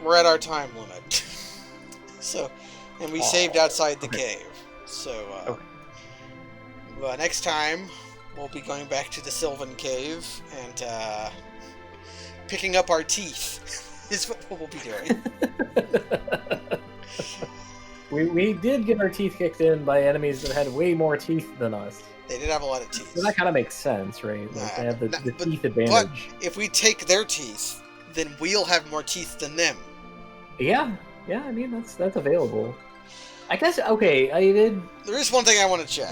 we're at our time limit. So, and we saved outside the cave. So, next time we'll be going back to the Sylvan Cave and picking up our teeth is what we'll be doing. We did get our teeth kicked in by enemies that had way more teeth than us. They did have a lot of teeth. So that kind of makes sense, right? Like they have the teeth advantage. But if we take their teeth, then we'll have more teeth than them. Yeah, I mean that's available. I guess okay. I did. There is one thing I want to check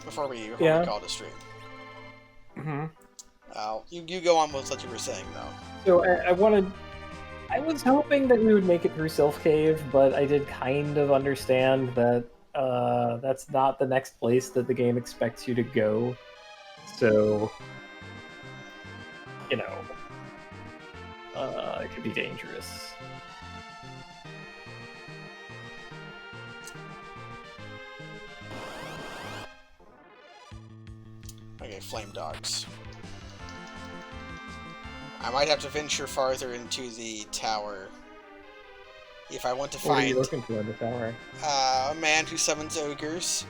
before we call it a stream. Mm-hmm. You go on with what you were saying though. So I was hoping that we would make it through Sylph Cave, but I did kind of understand that that's not the next place that the game expects you to go. So, you know, it could be dangerous. Okay, flame dogs. I might have to venture farther into the tower If I want to What are you find looking for in the tower? a man who summons ogres.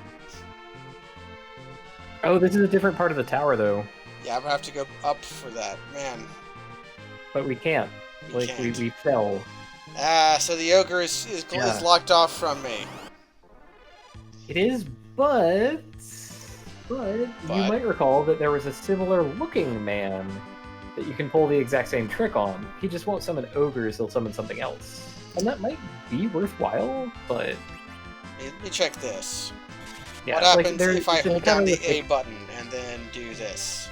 Oh, this is a different part of the tower, though. Yeah, I'm gonna have to go up for that. Man, But we can't. we can't. We fell. So the ogre is locked off from me. It is, but you might recall that there was a similar looking man that you can pull the exact same trick on. He just won't summon ogres, he'll summon something else. And that might be worthwhile, but... Let me check this. Yeah, what like, happens if I hold down the with, A button and then do this?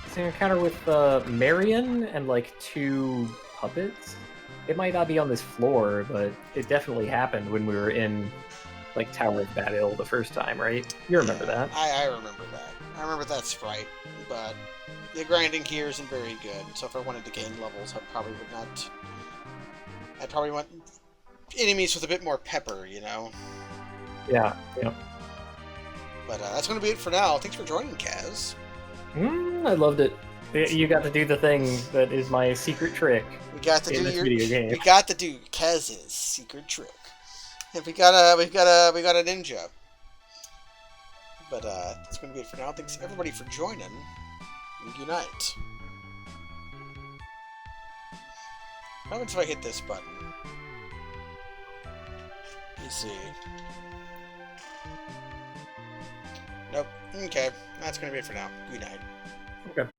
It's an encounter with Marion and like 2 puppets. It might not be on this floor, but it definitely happened when we were in like Tower of Bad Ill the first time, right? You remember that? I remember that. I remember that sprite, but the grinding here isn't very good. So if I wanted to gain levels, I probably would not. I'd probably want enemies with a bit more pepper, you know. Yeah. But that's going to be it for now. Thanks for joining, Kaz. I loved it. You got to do the thing that is my secret trick. We got to do video game. We got to do Kaz's secret trick. And we got a ninja. But that's going to be it for now. Thanks everybody for joining. And good night. What happens if I hit this button? Let's see. Nope. Okay. That's going to be it for now. Good night. Okay.